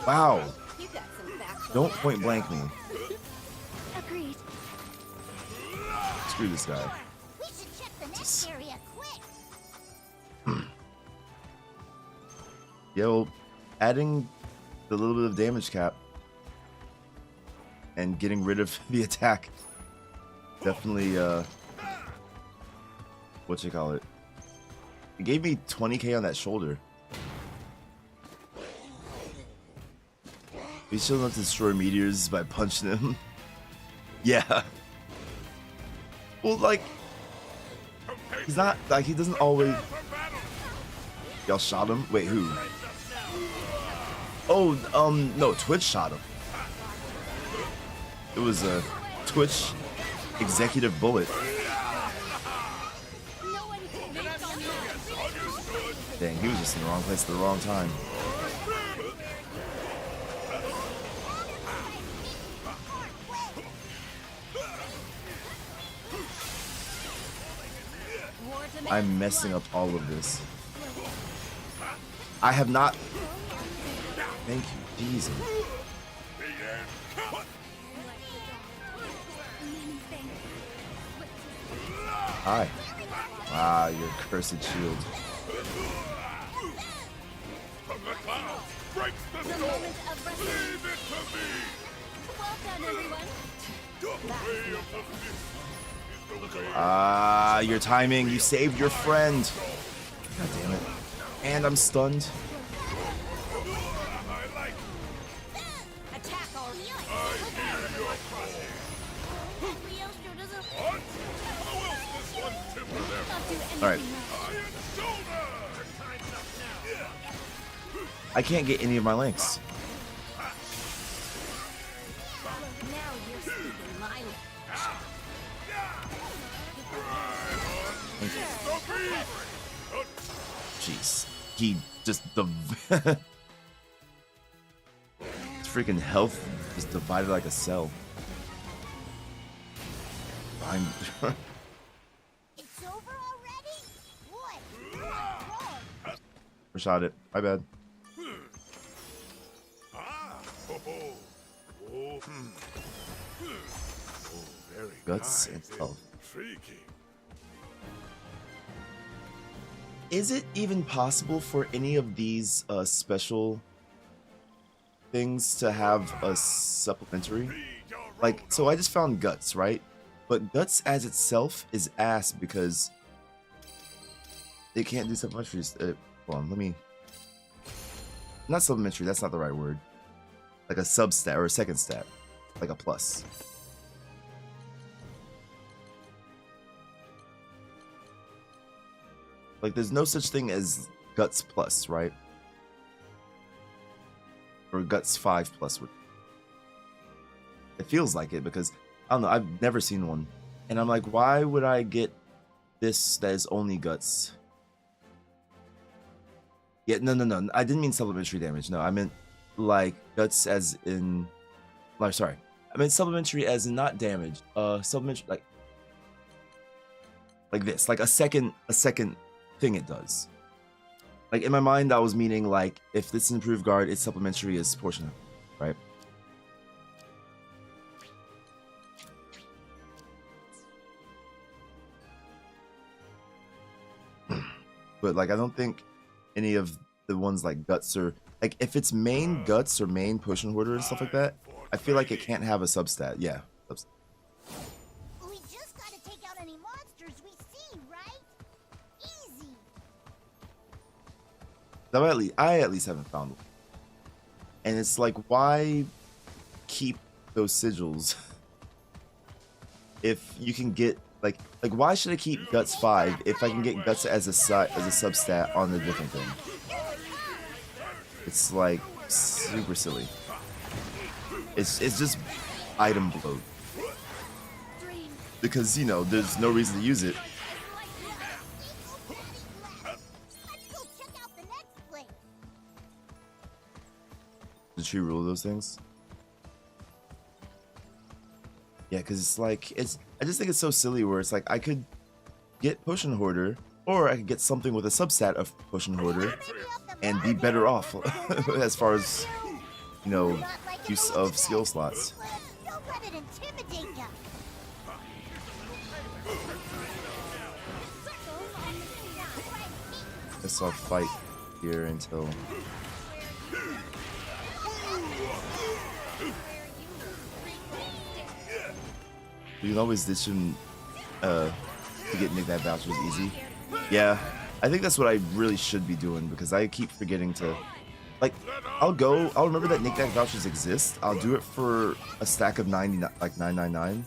Wow. You got some facts. Don't point blank me. Agreed. Screw this guy. We should check the next area quick. Yeah, well, adding the little bit of damage cap and getting rid of the attack definitely, what you call it? It gave me 20k on that shoulder. He's still enough to destroy meteors by punching him. Yeah. Well, like, he's not, like, he doesn't always... Y'all shot him? Wait, who? Oh, no, Twitch shot him. It was a Twitch executive bullet. Dang, he was just in the wrong place at the wrong time. I'm messing up all of this. I have not... Thank you, Jesus. Hi. Ah, your cursed shield. From the clouds breaks the storm! Leave it to me! Well done, everyone. The way of the fist is the way. Ah, your timing. You saved your friend. God damn it. And I'm stunned. I like Attack all you. I hear your call. What? How else does one timber them? Alright. Iron shoulder! Time's up now. I can't get any of my links. Now you're speaking my language. Jeez. He just... the His freaking health is divided like a cell. I'm... It's over already? What? Shot it. My bad. Ah! Oh, oh. Oh, oh, very Guts nice. and health. Intriguing. is it even possible for any of these special things to have a supplementary? Like, so I just found Guts, right? But Guts as itself is ass because it can't do supplementaries. Hold on, let me... Not supplementary, that's not the right word. Like a substat or a second stat. Like a plus. Like, there's no such thing as Guts Plus, right? Or Guts 5 Plus. It feels like it because, I don't know, I've never seen one. And I'm like, why would I get this that is only Guts? Yeah, no. I didn't mean supplementary damage. No, I meant like Guts as in... Like, sorry. I meant supplementary as in not damage. Supplementary, like this. Like a second thing it does. Like in my mind, I was meaning like if this improved guard, its supplementary is proportional, right? But like I don't think any of the ones like Guts or like if it's main Guts or main Potion Hoarder and stuff like that, I feel like it can't have a substat. Yeah. We just gotta take out any monsters we see, right? Easy. I at least haven't found one. And it's like, why keep those sigils if you can get like why should I keep Guts 5 if I can get Guts as a substat on the different thing? It's like super silly. It's just item bloat. Because, you know, there's no reason to use it. Let's go check out the next place. The true rule of those things. Yeah, because it's like I just think it's so silly where it's like I could get Potion Hoarder or I could get something with a substat of Potion Hoarder and be better off as far as, you know, use of skill slots. Don't let it intimidate ya. Guess I'll fight here until... You can always ditch him to get Knick-Knack vouchers easy. Yeah, I think that's what I really should be doing because I keep forgetting to... Like, I'll remember that Knick-Knack vouchers exist. I'll do it for a stack of 90, like 999,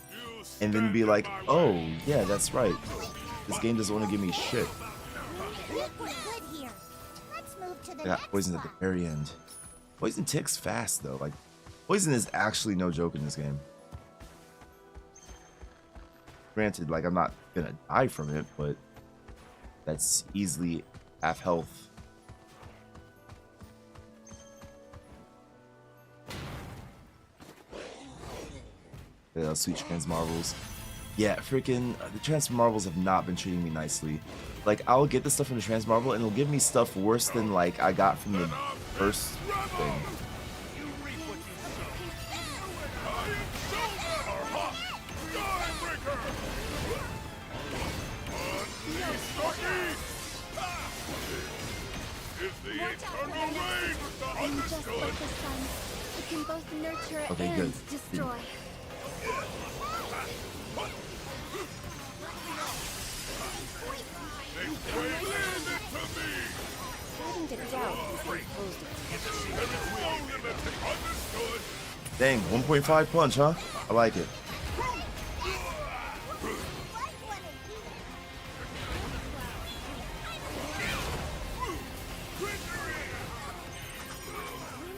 and then be like, oh, yeah, that's right. This game doesn't want to give me shit. We're good here. Let's move to the I got next poison at the spot. very end. Poison ticks fast, though. Like, poison is actually no joke in this game. Granted, like, I'm not gonna die from it, but that's easily half health. Sweet Trans Marvels. Yeah, freaking the Trans Marvels have not been treating me nicely. Like, I'll get the stuff from the Trans Marvel and it'll give me stuff worse than like I got from the first thing. And just like the sun, it can both nurture Okay, and good. destroy. Starting to doubt this imposed Dang, 1.5 punch, huh? I like it.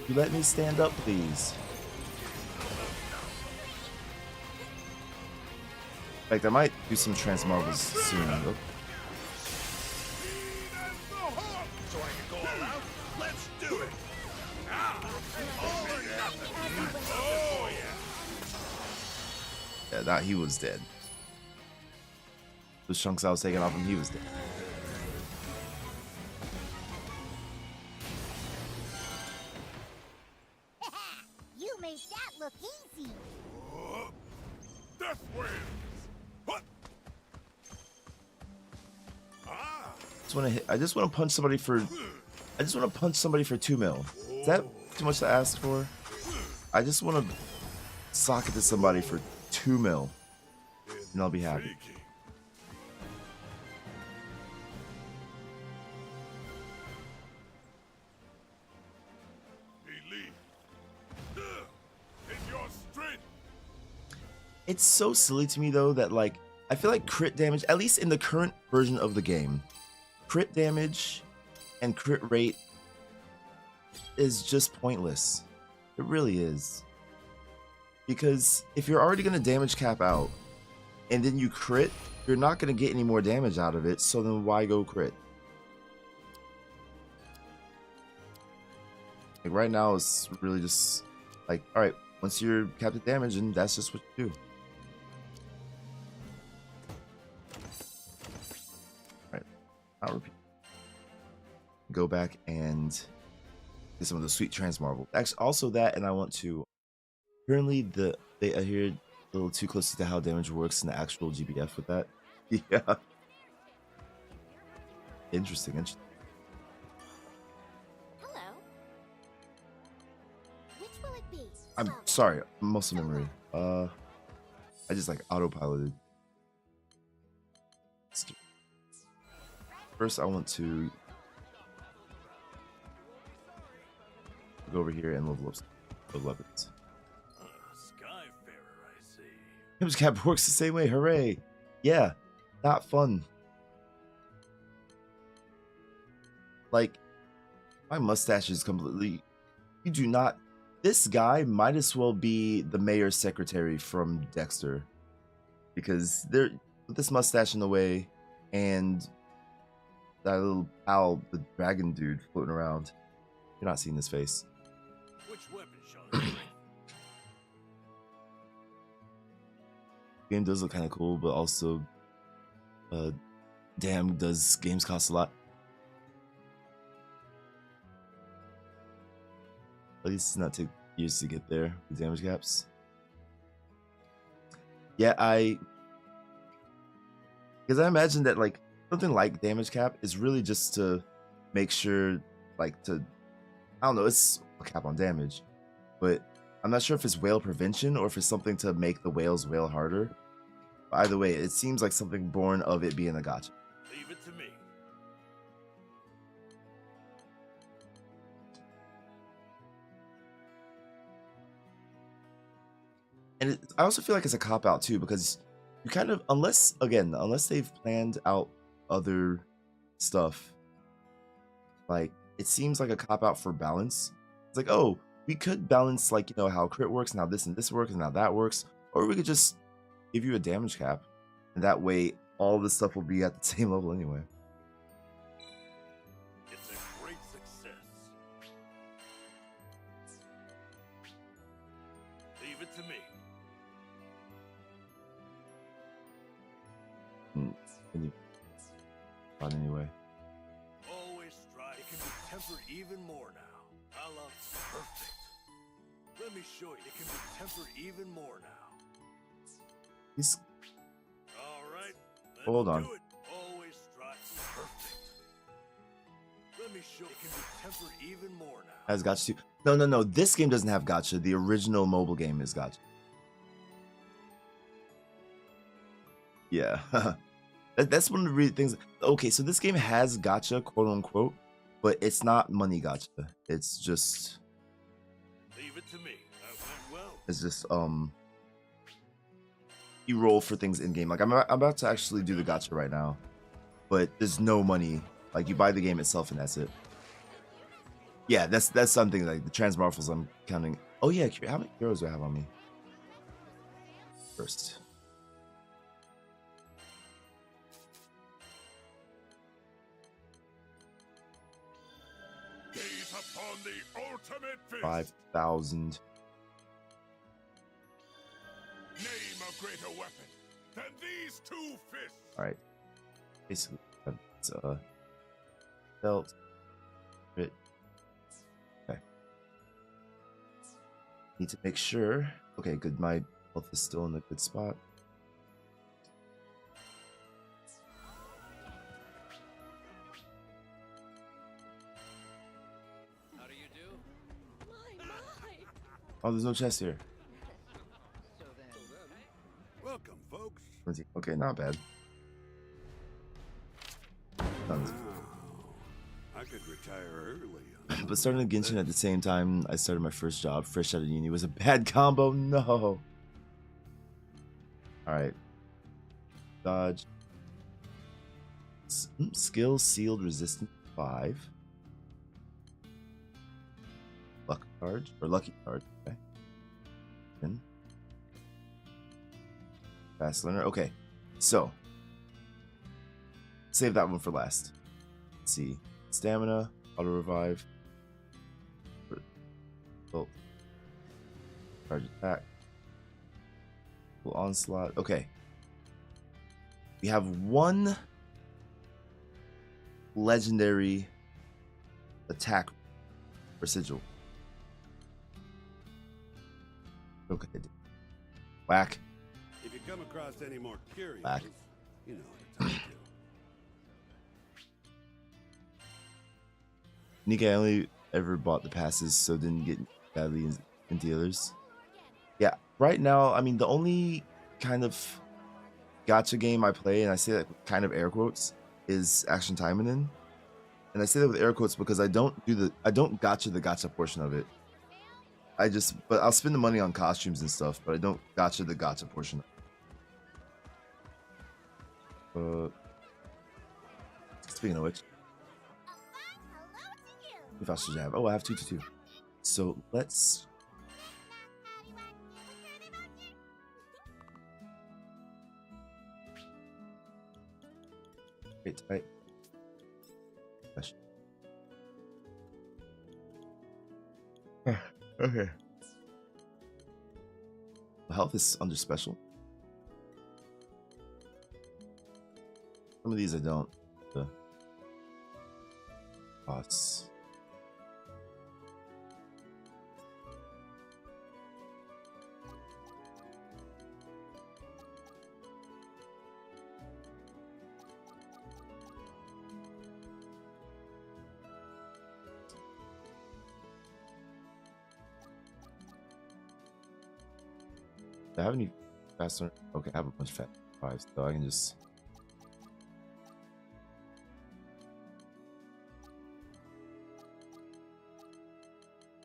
You let me stand up, please. In fact, I might do some Trans Marvels soon. Oh. Yeah, that he was dead. Those chunks I was taking off him, he was dead. You made that look easy. Death wins! What? Ah! I just want to punch somebody for. I just want to punch somebody for 2 mil. Is that too much to ask for? I just want to sock it to somebody for 2 mil, and I'll be happy. Intriguing. Believe in your strength. It's so silly to me though that like I feel like crit damage, at least in the current version of the game, crit damage and crit rate is just pointless. It really is. Because if you're already going to damage cap out and then you crit, you're not going to get any more damage out of it, so then why go crit? Like right now it's really just like, alright, once you're capped at damage, and that's just what you do. Alright, I'll repeat. Go back and get some of the sweet transmarble. Actually, also that, and I want to. Apparently, they adhered a little too closely to how damage works in the actual GBF with that. Yeah. Interesting. Hello. Which will it be? I'm sorry, muscle memory. I just like autopiloted. First, I want to go over here and level up the weapons. Skyfarer, I see. Damage cap works the same way. Hooray! Yeah, not fun. Like, my mustache is completely. You do not. This guy might as well be the mayor's secretary from Dexter, because they're with this mustache in the way, and that little pal, the dragon dude floating around. You're not seeing his face. Which weapon shall I bring? Game does look kind of cool, but also, damn, does games cost a lot? At least it's not take years to get there with damage caps. Yeah, because I imagine that like something like damage cap is really just to make sure, like to, I don't know, it's a cap on damage, but I'm not sure if it's whale prevention or if it's something to make the whales wail harder. But either way, it seems like something born of it being a gacha. Leave it to me. And I also feel like it's a cop out too, because you kind of, unless they've planned out other stuff, like it seems like a cop out for balance. It's like, oh, we could balance like, you know, how crit works and how this and this works and how that works, or we could just give you a damage cap, and that way all this stuff will be at the same level anyway. It's a great success. Leave it to me. And you, fun anyway. Always strive. It can be tempered even more now. I love perfect. Let me show you. It can be tempered even more now. He's All right. Let's Hold on. do it. Always strive perfect. Let me show you. It can be tempered even more now. has gacha too. No. This game doesn't have gacha. The original mobile game is gacha. Yeah. That's one of the real things. Okay, so this game has gacha, quote unquote, but it's not money gacha. It's just, Leave it to me. That went well. it's just you roll for things in game. Like I'm about to actually do the gacha right now, but there's no money. Like you buy the game itself and that's it. Yeah, that's something like the transmorphals I'm counting. Oh yeah, how many heroes do I have on me? First. Gaze upon the ultimate fist. 5,000. Name a greater weapon than these two fists. All right. Basically, it's belt. Crit. Okay. Need to make sure. Okay, good. My health is still in a good spot. Oh, there's no chest here. Welcome, folks. Okay, not bad. Tons. I could retire early. But starting a Genshin at the same time I started my first job fresh out of uni was a bad combo. No. Alright. Dodge. Skill sealed resistance 5. Luck charge or lucky charge. Okay. Then. Fast learner. Okay. So save that one for last. Let's see. Stamina, auto revive. Oh. Charge attack. Full onslaught. Okay. We have one legendary attack for sigil. Okay. Whack. If you come across any more curious, Back. you know what to talk to. Nick, I only ever bought the passes, so didn't get badly into the others. Yeah, right now, I mean, the only kind of gacha game I play, and I say that with kind of air quotes, is Action Taimanin. And I say that with air quotes because I don't gacha the gacha portion of it. But I'll spend the money on costumes and stuff, but I don't gacha the gacha portion. Speaking of which, if I should have, I have 222. So let's. Wait, right. Okay. The health is under special. Some of these I don't. The bots. Do I have any faster? Okay, I have a bunch of fat fives, so I can just.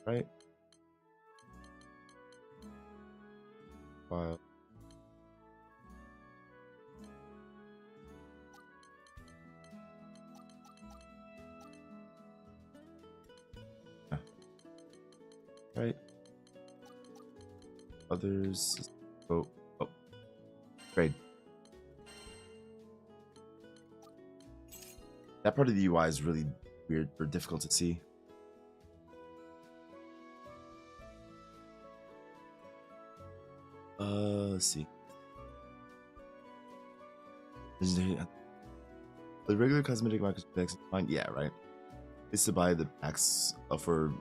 Right. File. Yeah. Right. Others. Oh. Trade. That part of the UI is really weird or difficult to see. Let's see. The regular cosmetic market packs fine. Yeah, right. It's to buy the packs for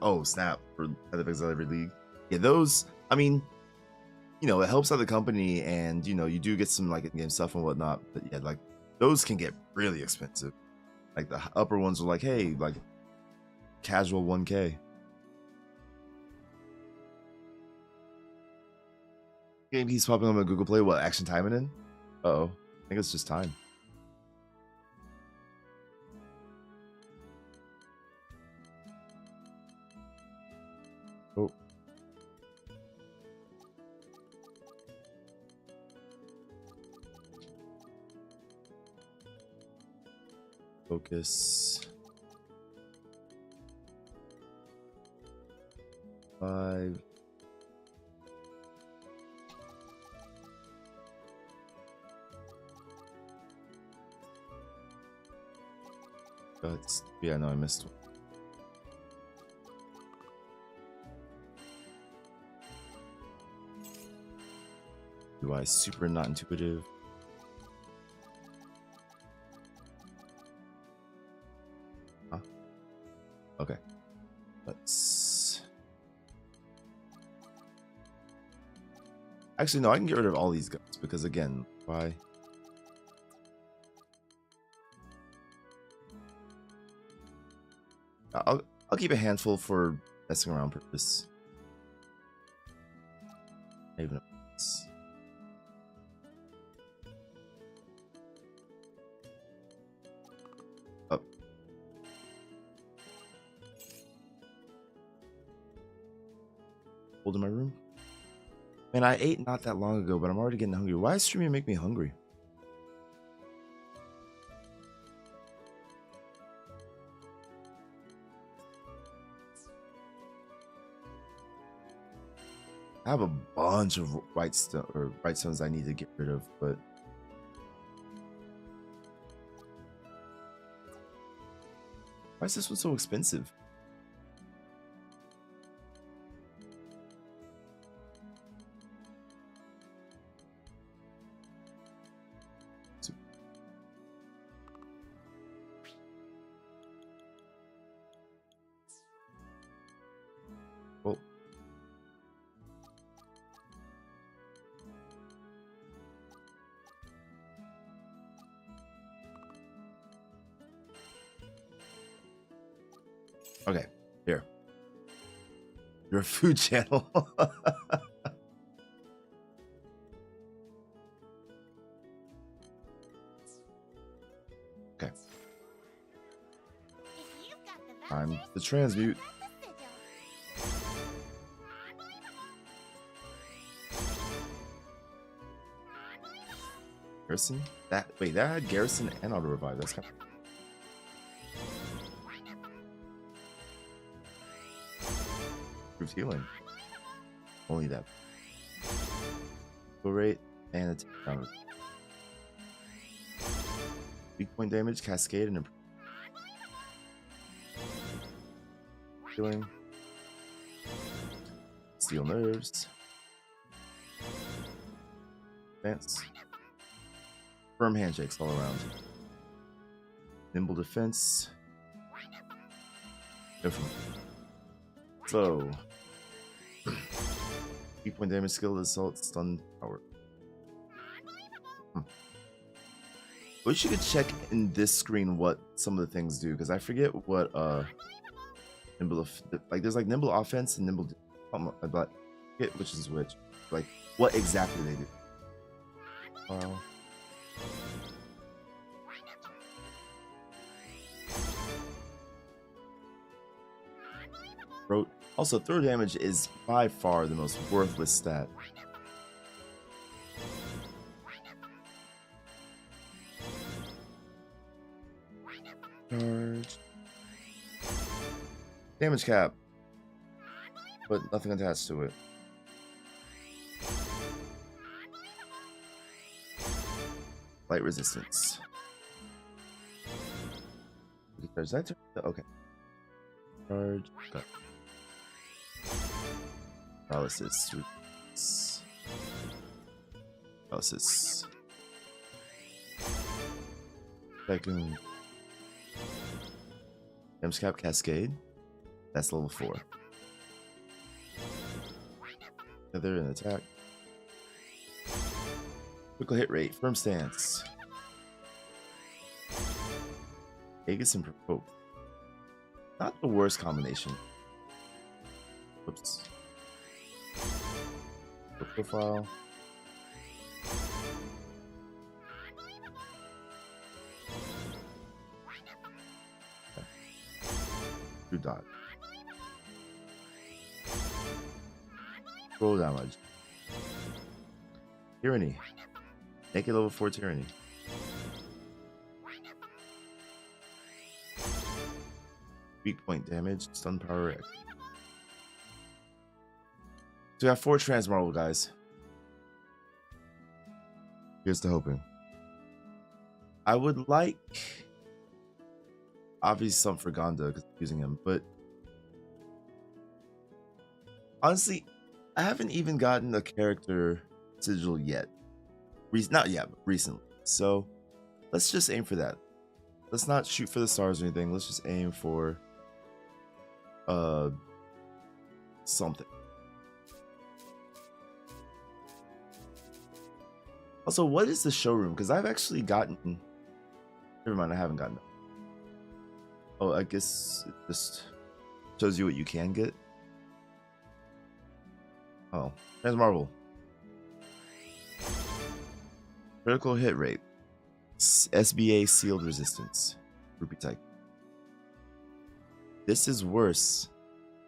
oh snap for Path of Exile every league. Yeah, those. I mean, you know, it helps out the company, and you know, you do get some like in-game stuff and whatnot. But yeah, like those can get really expensive. Like the upper ones are like, hey, like casual 1K. Game keeps popping up on Google Play. What, Action Taimanin? Uh-oh. I think it's just time. Oh. Focus. 5. Yeah, no, I missed one. UI super not intuitive. Huh? Okay. Let's. Actually, no, I can get rid of all these guys because again, why? I'll keep a handful for messing around purpose. Even up. Hold in my room. Man, I ate not that long ago, but I'm already getting hungry. Why is streaming make me hungry? I have a bunch of white stones I need to get rid of, but why is this one so expensive? Well, okay, here. You're a food channel. Okay. If you've got the Time vouchers, to transmute. have the sigil. Garrison? Wait, that had Garrison and auto revive. That's kind of improved healing. Only that. Go rate and attack counter. Weak point damage, cascade, and improve healing. Steel nerves. Advance. Firm handshakes all around. Nimble defense. Different. So, weak point damage, skill, assault, stun, power. Wish you could check in this screen what some of the things do, because I forget what nimble like there's like nimble offense and nimble, but I forget which is which. Like what exactly they do. Also, throw damage is by far the most worthless stat. Charge. Damage cap. But nothing attached to it. Light resistance. Charge that turn? Okay. Charge. Got paralysis. Paralysis. Second. Damage cap cascade. That's level 4. Feather and attack. Critical hit rate. Firm stance. Aegis and Provoke. Not the worst combination. Oops. Profile. Okay. True dot. Roll damage. Tyranny. Naked level 4 Tyranny. Weak point damage, stun power. So we have 4 Transmarble guys. Here's to hoping. I would like obviously some for Gonda because I'm using him, but honestly, I haven't even gotten a character sigil yet. Not yet, but recently. So let's just aim for that. Let's not shoot for the stars or anything. Let's just aim for something. Also, what is the showroom? Because I've actually gotten. Never mind, I haven't gotten it. Oh, I guess it just shows you what you can get. Oh, Transmarble. Critical hit rate. SBA sealed resistance. Rupee type. This is worse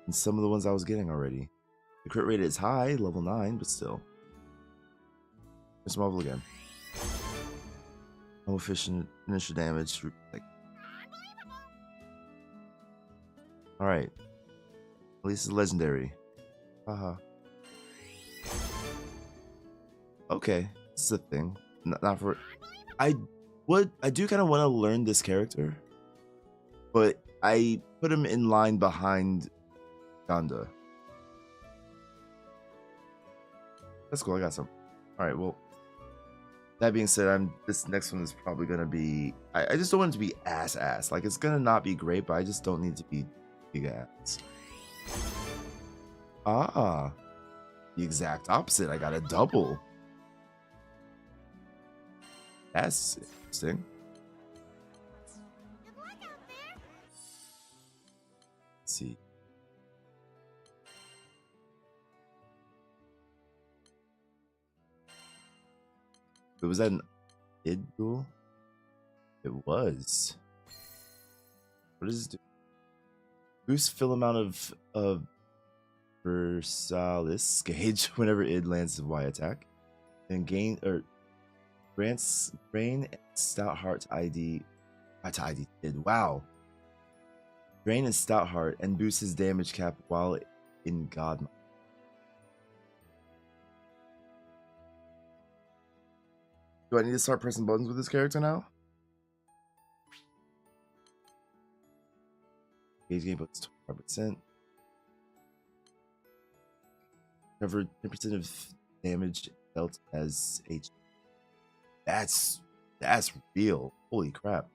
than some of the ones I was getting already. The crit rate is high, level 9, but still. Let's Marvel again. No efficient initial damage. Alright. At least it's legendary. Haha. Okay. This is a thing. Not for. I do kind of want to learn this character, but I put him in line behind Ganda. That's cool. I got some. All right. Well, that being said, this next one is probably gonna be. I just don't want it to be ass. Like it's gonna not be great, but I just don't need to be big ass. Ah, the exact opposite. I got a double. That's interesting. Good luck out there. Let's see. Was that an id duel? It was. What does it do? Boost fill amount of Versalis gauge whenever id lands a Y attack, and gain or grants Drain and Stout Heart to ID id. Wow. Drain and Stout Heart and boosts his damage cap while in God mode. Do I need to start pressing buttons with this character now? Gauge game puts 25%. Cover 10% of damage dealt as H. That's real. Holy crap.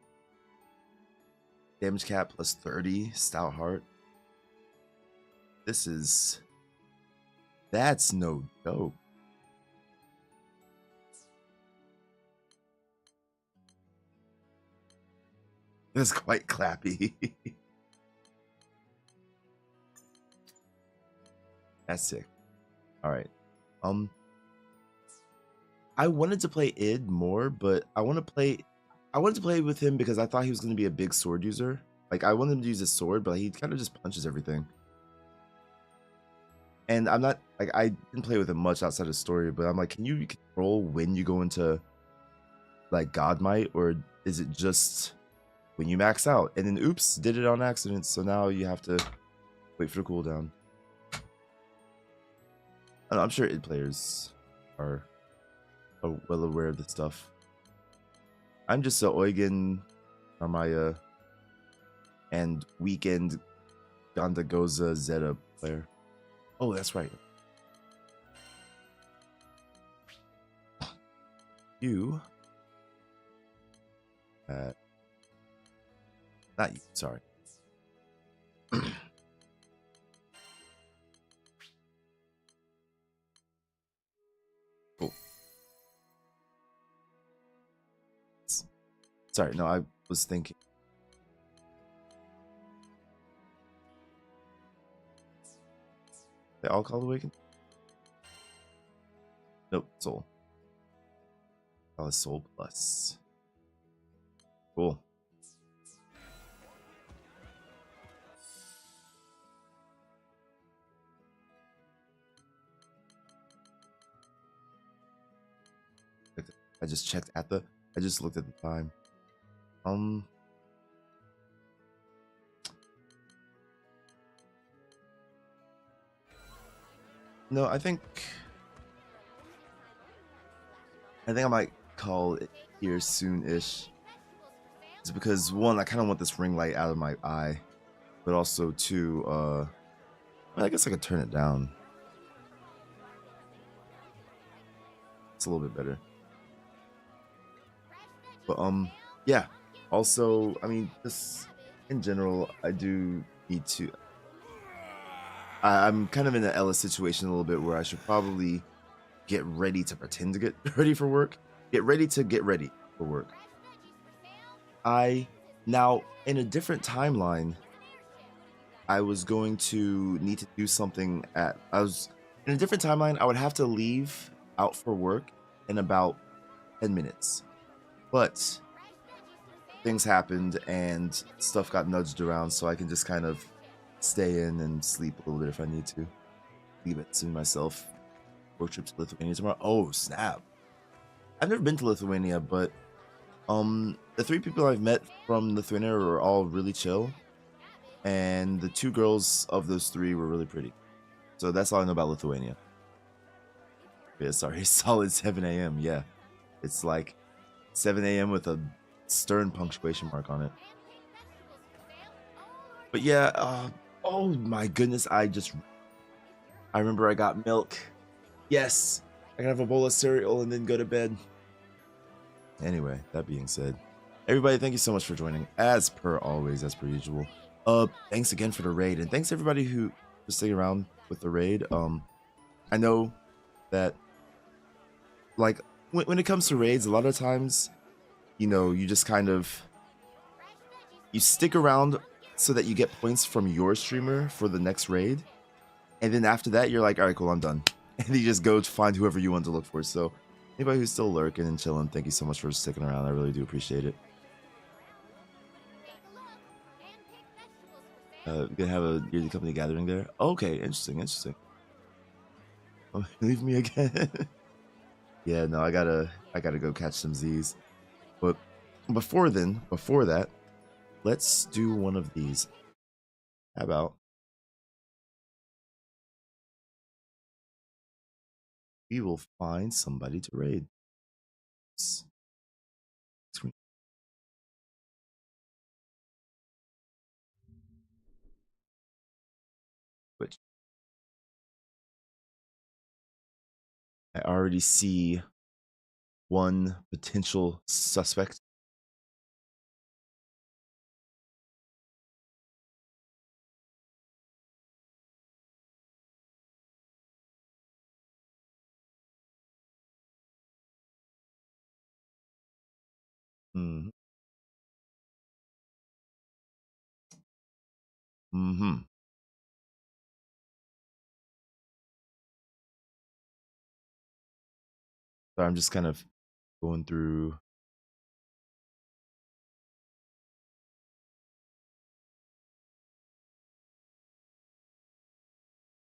Damage cap plus 30. Stout Heart. That's no joke. That's quite clappy. That's sick. All right. I wanted to play id more, but I wanted to play with him because I thought he was going to be a big sword user. Like I wanted him to use his sword, but he kind of just punches everything. And I'm not like I didn't play with him much outside of story, but I'm like, can you control when you go into like God Might, or is it just when you max out? And then oops, did it on accident, so now you have to wait for the cooldown. I'm sure id players are well aware of this stuff. I'm just a Eugen, Armaya, and weekend Ganda Goza Zeta player. Oh, that's right. You. Not you, sorry. Cool. Sorry, no, I was thinking. They all called Awaken? Nope, Soul. Oh, Soul Plus. Cool. I just looked at the time. No, I think I might call it here soon-ish. It's because one, I kind of want this ring light out of my eye, but also two, I guess I could turn it down. It's a little bit better. But yeah. Also, I mean, just in general, I do need to. I'm kind of in an Ella situation a little bit where I should probably get ready to pretend to get ready for work. Get ready to get ready for work. Now in a different timeline, I was going to need to do something in a different timeline. I would have to leave out for work in about 10 minutes. But things happened and stuff got nudged around, so I can just kind of stay in and sleep a little bit if I need to. Leave it to myself. Road trip to Lithuania tomorrow. Oh, snap. I've never been to Lithuania, but the 3 people I've met from Lithuania were all really chill. And the 2 girls of those 3 were really pretty. So that's all I know about Lithuania. Yeah, sorry, solid 7 a.m. Yeah, it's like 7 a.m. with a stern punctuation mark on it. But yeah, oh my goodness, I remember I got milk. Yes, I can have a bowl of cereal and then go to bed. Anyway, that being said, everybody, thank you so much for joining, as per always, as per usual. Thanks again for the raid, and thanks everybody who was sticking around with the raid. I know that, like, when it comes to raids, a lot of times, you know, you just kind of, you stick around so that you get points from your streamer for the next raid, and then after that, you're like, all right, cool, I'm done. And you just go to find whoever you want to look for. So anybody who's still lurking and chilling, thank you so much for sticking around. I really do appreciate it. We're gonna have a yearly company gathering there. Okay, interesting. Oh, leave me again. Yeah, no, I gotta go catch some Z's. But before that, let's do one of these. How about we will find somebody to raid? Which I already see one potential suspect. Mm-hmm. Mm-hmm. So I'm just kind of going through.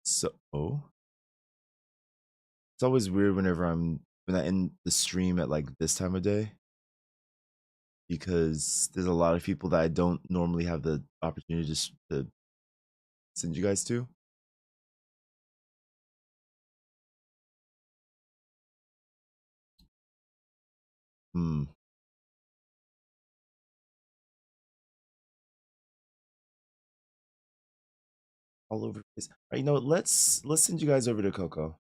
So it's always weird whenever when I end the stream at like this time of day, because there's a lot of people that I don't normally have the opportunity just to send you guys to. Hmm. All over the place. All right, you know what? Let's send you guys over to Coco.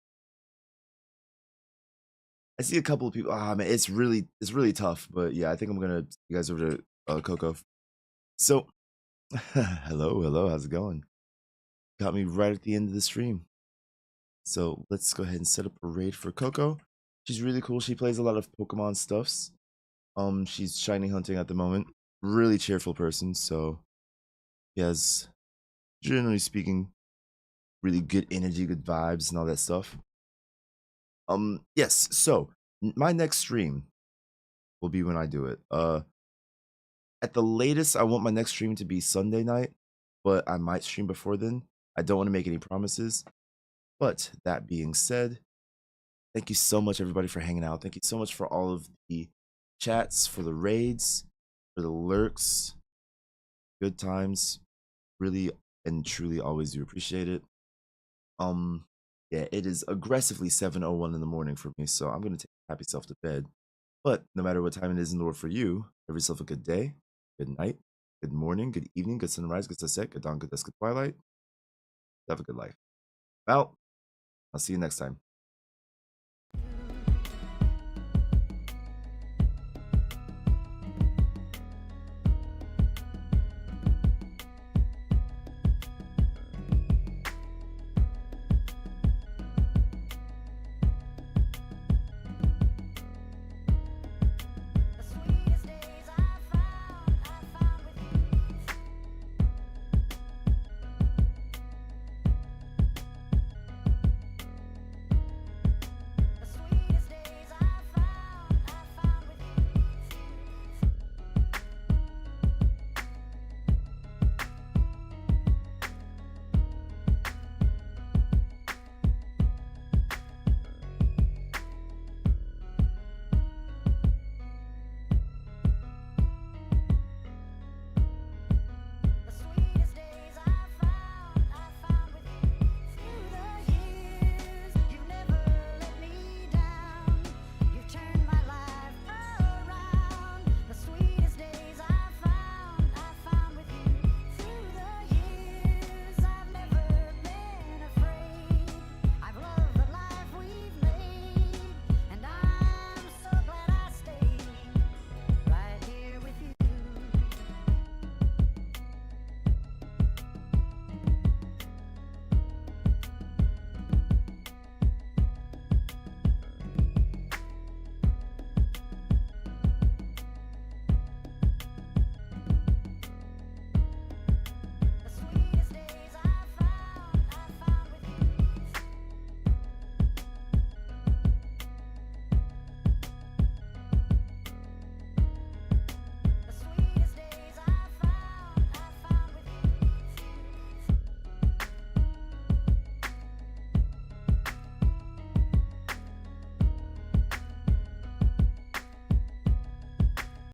I see a couple of people. Ah, man, it's really tough. But yeah, I think I'm gonna send you guys over to Coco. So, hello, how's it going? Got me right at the end of the stream. So let's go ahead and set up a raid for Coco. She's really cool. She plays a lot of Pokemon stuffs. She's shiny hunting at the moment. Really cheerful person. So he has, generally speaking, really good energy, good vibes, and all that stuff. Yes. So my next stream will be when I do it. At the latest, I want my next stream to be Sunday night, but I might stream before then. I don't want to make any promises. But that being said, thank you so much, everybody, for hanging out. Thank you so much for all of the chats, for the raids, for the lurks. Good times. Really and truly always do appreciate it. Yeah, it is aggressively 7:01 in the morning for me, so I'm gonna take happy self to bed. But no matter what time it is in the world for you, have yourself a good day, good night, good morning, good evening, good sunrise, good sunset, good dawn, good dusk, good twilight. Have a good life. Out. I'll see you next time.